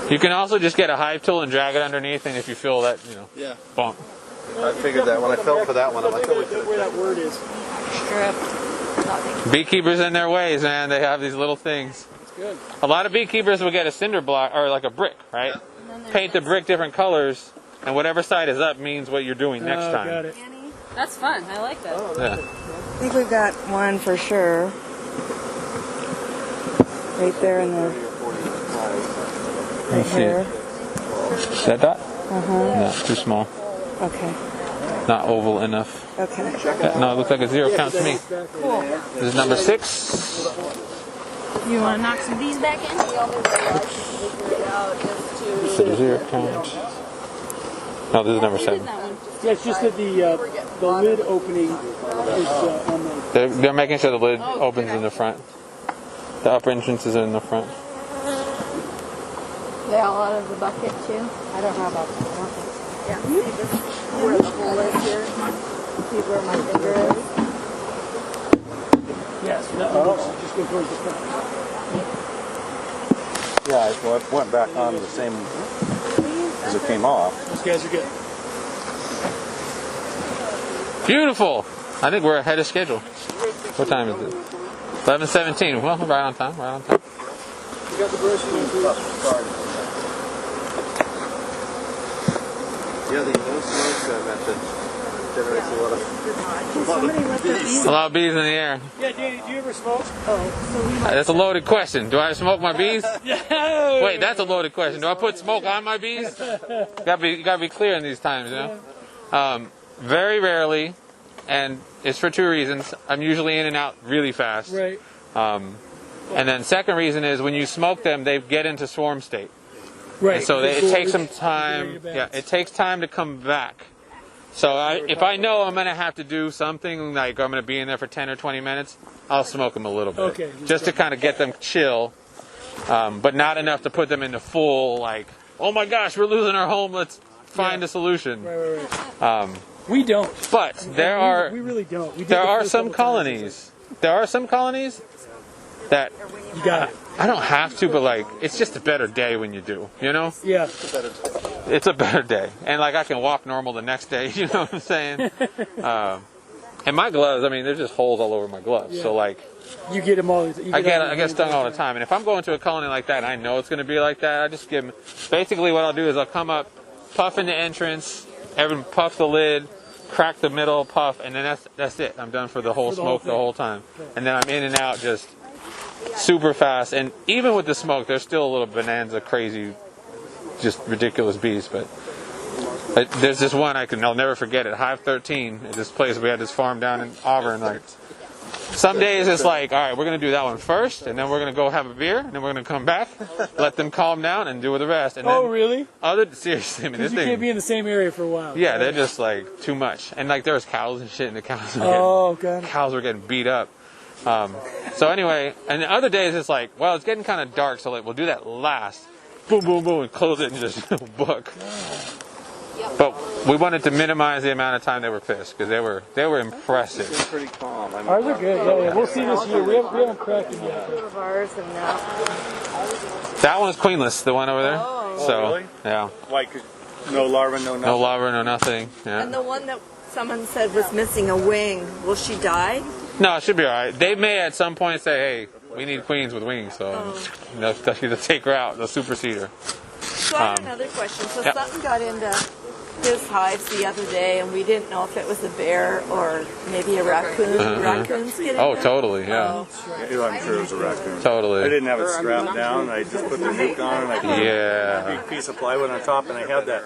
You can also just get a hive tool and drag it underneath, and if you feel that, bump. I figured that when I felt for that one, I'm like, oh, where that word is. Beekeepers in their ways, man. They have these little things. It's good. A lot of beekeepers will get a cinder block or like a brick, right? Yeah. Paint the brick different colors, and whatever side is up means what you're doing next time. Got it. That's fun. I like that. Yeah. I think we've got one for sure. Right there in the. Right here. Is that dot? No, too small. Okay. Not oval enough. Okay. No, it looks like a 0 count to me. Cool. This is number 6. You want to knock some bees back in? This is a 0 count. No, this is number 7. Yeah, it's just that the lid opening is on the... They're making sure the lid opens in the front. The upper entrance is in the front. They're all out of the bucket too. I don't know about that. Yeah. See this? Where the hole is here? See where my finger is? Yes, that one just go towards the front. Yeah, well, it went back on the same as it came off. Those guys are good. Beautiful! I think we're ahead of schedule. What time is it? 11:17. Well, right on time. You got the brush in too. Yeah, the no smoke method generates A lot of bees in the air. Yeah, Danny, do you ever smoke? That's a loaded question. Do I smoke my bees? Yeah. Wait, that's a loaded question. Do I put smoke on my bees? You gotta be clear in these times, you know. Very rarely and it's for two reasons. I'm usually in and out really fast. Right. And then second reason is when you smoke them, they get into swarm state. Right. And so it takes some time. Yeah, it takes time to come back. So if I know I'm going to have to do something, like I'm going to be in there for 10 or 20 minutes, I'll smoke them a little bit. Okay. Just to kind of get them chill, but not enough to put them into full, like, oh my gosh, we're losing our home, let's find a solution. Right. We don't. But there are... We really don't. There are some colonies. There are some colonies that... You got it. I don't have to, but like, it's just a better day when you do, you know? Yeah. It's a better day. And like, I can walk normal the next day, you know what I'm saying? And my gloves, I mean, there's just holes all over my gloves. Yeah. So like, you get them all. I get stung all the time. And if I'm going to a colony like that and I know it's going to be like that, I just give them, basically what I'll do is I'll come up, puff in the entrance, puff the lid, crack the middle, puff, and then that's it. I'm done for the whole smoke the whole time. And then I'm in and out just super fast. And even with the smoke, there's still a little bonanza crazy, just ridiculous bees. But there's this one I'll never forget it. Hive 13 at this place. We had this farm down in Auburn. Like, some days it's like, all right, we're going to do that one first, and then we're going to go have a beer, and then we're going to come back, let them calm down, and do the rest. And then really? Seriously, I mean, this you thing, can't be in the same area for a while. Yeah, they're just like too much. And like there was cows and shit, and the cows were getting beat up. So anyway, and the other days it's like, well, it's getting kind of dark, so like we'll do that last. Boom, boom, boom, and close it and just book. But we wanted to minimize the amount of time they were pissed because they were impressive. It's pretty calm. Ours are good. Yeah. We'll see this year. We haven't cracked them yet. Two of ours and now. That one's queenless, the one over there. Oh. So really? yeah. Why? No larva, no nothing. No larva, no nothing. Yeah. And the one that someone said was missing a wing, will she die? No, it should be all right. They may at some point say, hey, we need queens with wings, so they'll take her out, they'll supersede her. So I have another question. So something got into his hives the other day, and we didn't know if it was a bear or maybe a raccoon. Raccoons get in Oh, there? totally, yeah. Yeah, I'm sure it was a raccoon. Totally. I didn't have it strapped down. I just put the nuke on and I put a big piece of plywood on top, and I had that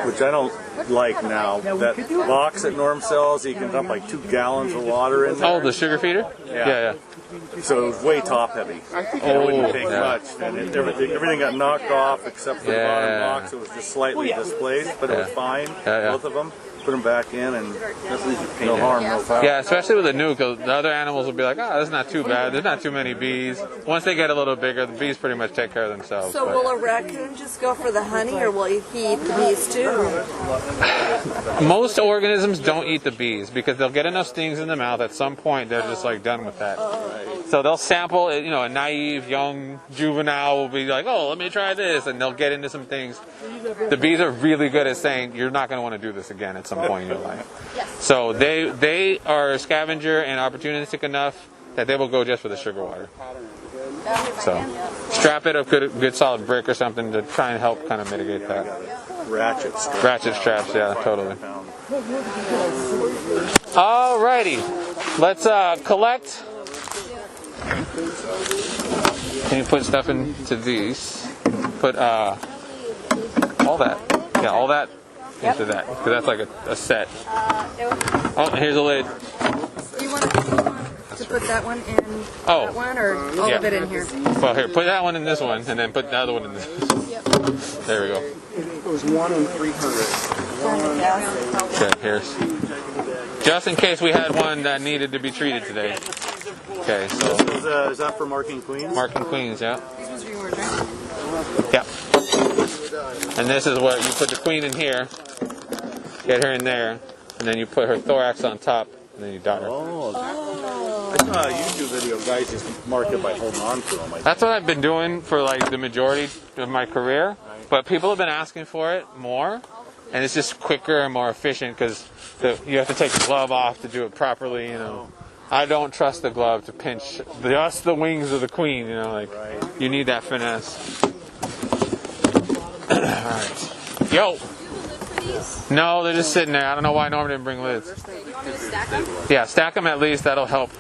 which I don't like now, that box that Norm sells. You can dump like 2 gallons of water in there. Oh, the sugar feeder? Yeah. So it was way top heavy. It wouldn't take much, and everything got knocked off except for the bottom box. It was just slightly displaced, but it was fine. Both of them. Put them back in, and no harm, no foul. Yeah, especially with a nuke, the other animals will be like, oh, that's not too bad. There's not too many bees. Once they get a little bigger, the bees pretty much take care of themselves. So will a raccoon just go for the honey, or will he eat the bees too? Most organisms don't eat the bees because they'll get enough stings in the mouth at some point they're just like done with that. So they'll sample, a naive young juvenile will be like, oh, let me try this, and they'll get into some things. The bees are really good at saying you're not going to want to do this again at some point in your life. So they are a scavenger and opportunistic enough that they will go just for the sugar water. So strap it up good solid brick or something to try and help kind of mitigate that. Ratchet straps, yeah, totally. Alrighty, let's collect. Can you put stuff into these? Put all that into that, because that's like a set. Oh, here's a lid. Do you want to put that one in that one, or all of it in here? Well, here, put that one in this one, and then put the other one in this. There we go. It was 1 in 300. Okay, here's. Just in case we had one that needed to be treated today. Okay, so. Is that for marking queens? Marking queens, yeah. Yeah. And this is what you put the queen in here, get her in there, and then you put her thorax on top, and then you dot her. I saw a YouTube video of guys just mark it by holding on to them. That's what I've been doing for like the majority of my career, but people have been asking for it more, and it's just quicker and more efficient because you have to take the glove off to do it properly, I don't trust the glove to pinch just the wings of the queen, you need that finesse. Alright. Yo! No, they're just sitting there. I don't know why Norm didn't bring lids. You want me to stack them? Yeah, stack them at least. That'll help.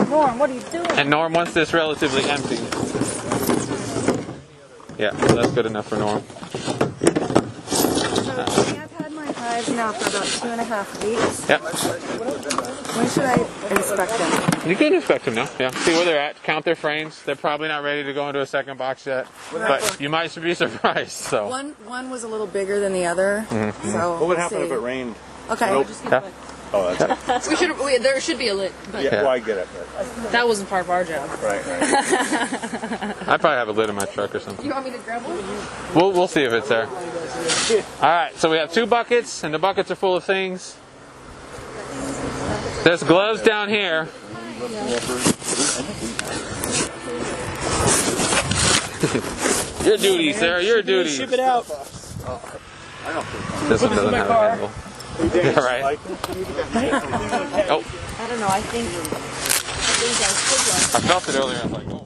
Norm, what are you doing? And Norm wants this relatively empty. Yeah, so that's good enough for Norm. So I've had my hive hives now for about 2.5 weeks. Yep. When should I inspect them? You can inspect them now. Yeah. See where they're at. Count their frames. They're probably not ready to go into a second box yet, but you might be surprised. So. One was a little bigger than the other. So What would happen if it rained? Okay. Nope. Yeah. Oh, that's it. There should be a lid, but Yeah, well, I get it. But, that wasn't part of our job. right. I probably have a lid in my truck or something. You want me to grab one? We'll see if it's there. All right, so we have 2 buckets, and the buckets are full of things. There's gloves down here. Your duty, Sarah. Your duty. Ship it out. This one doesn't have a handle. Yeah, right. Oh. I don't know. I think I felt it earlier. I was like, oh.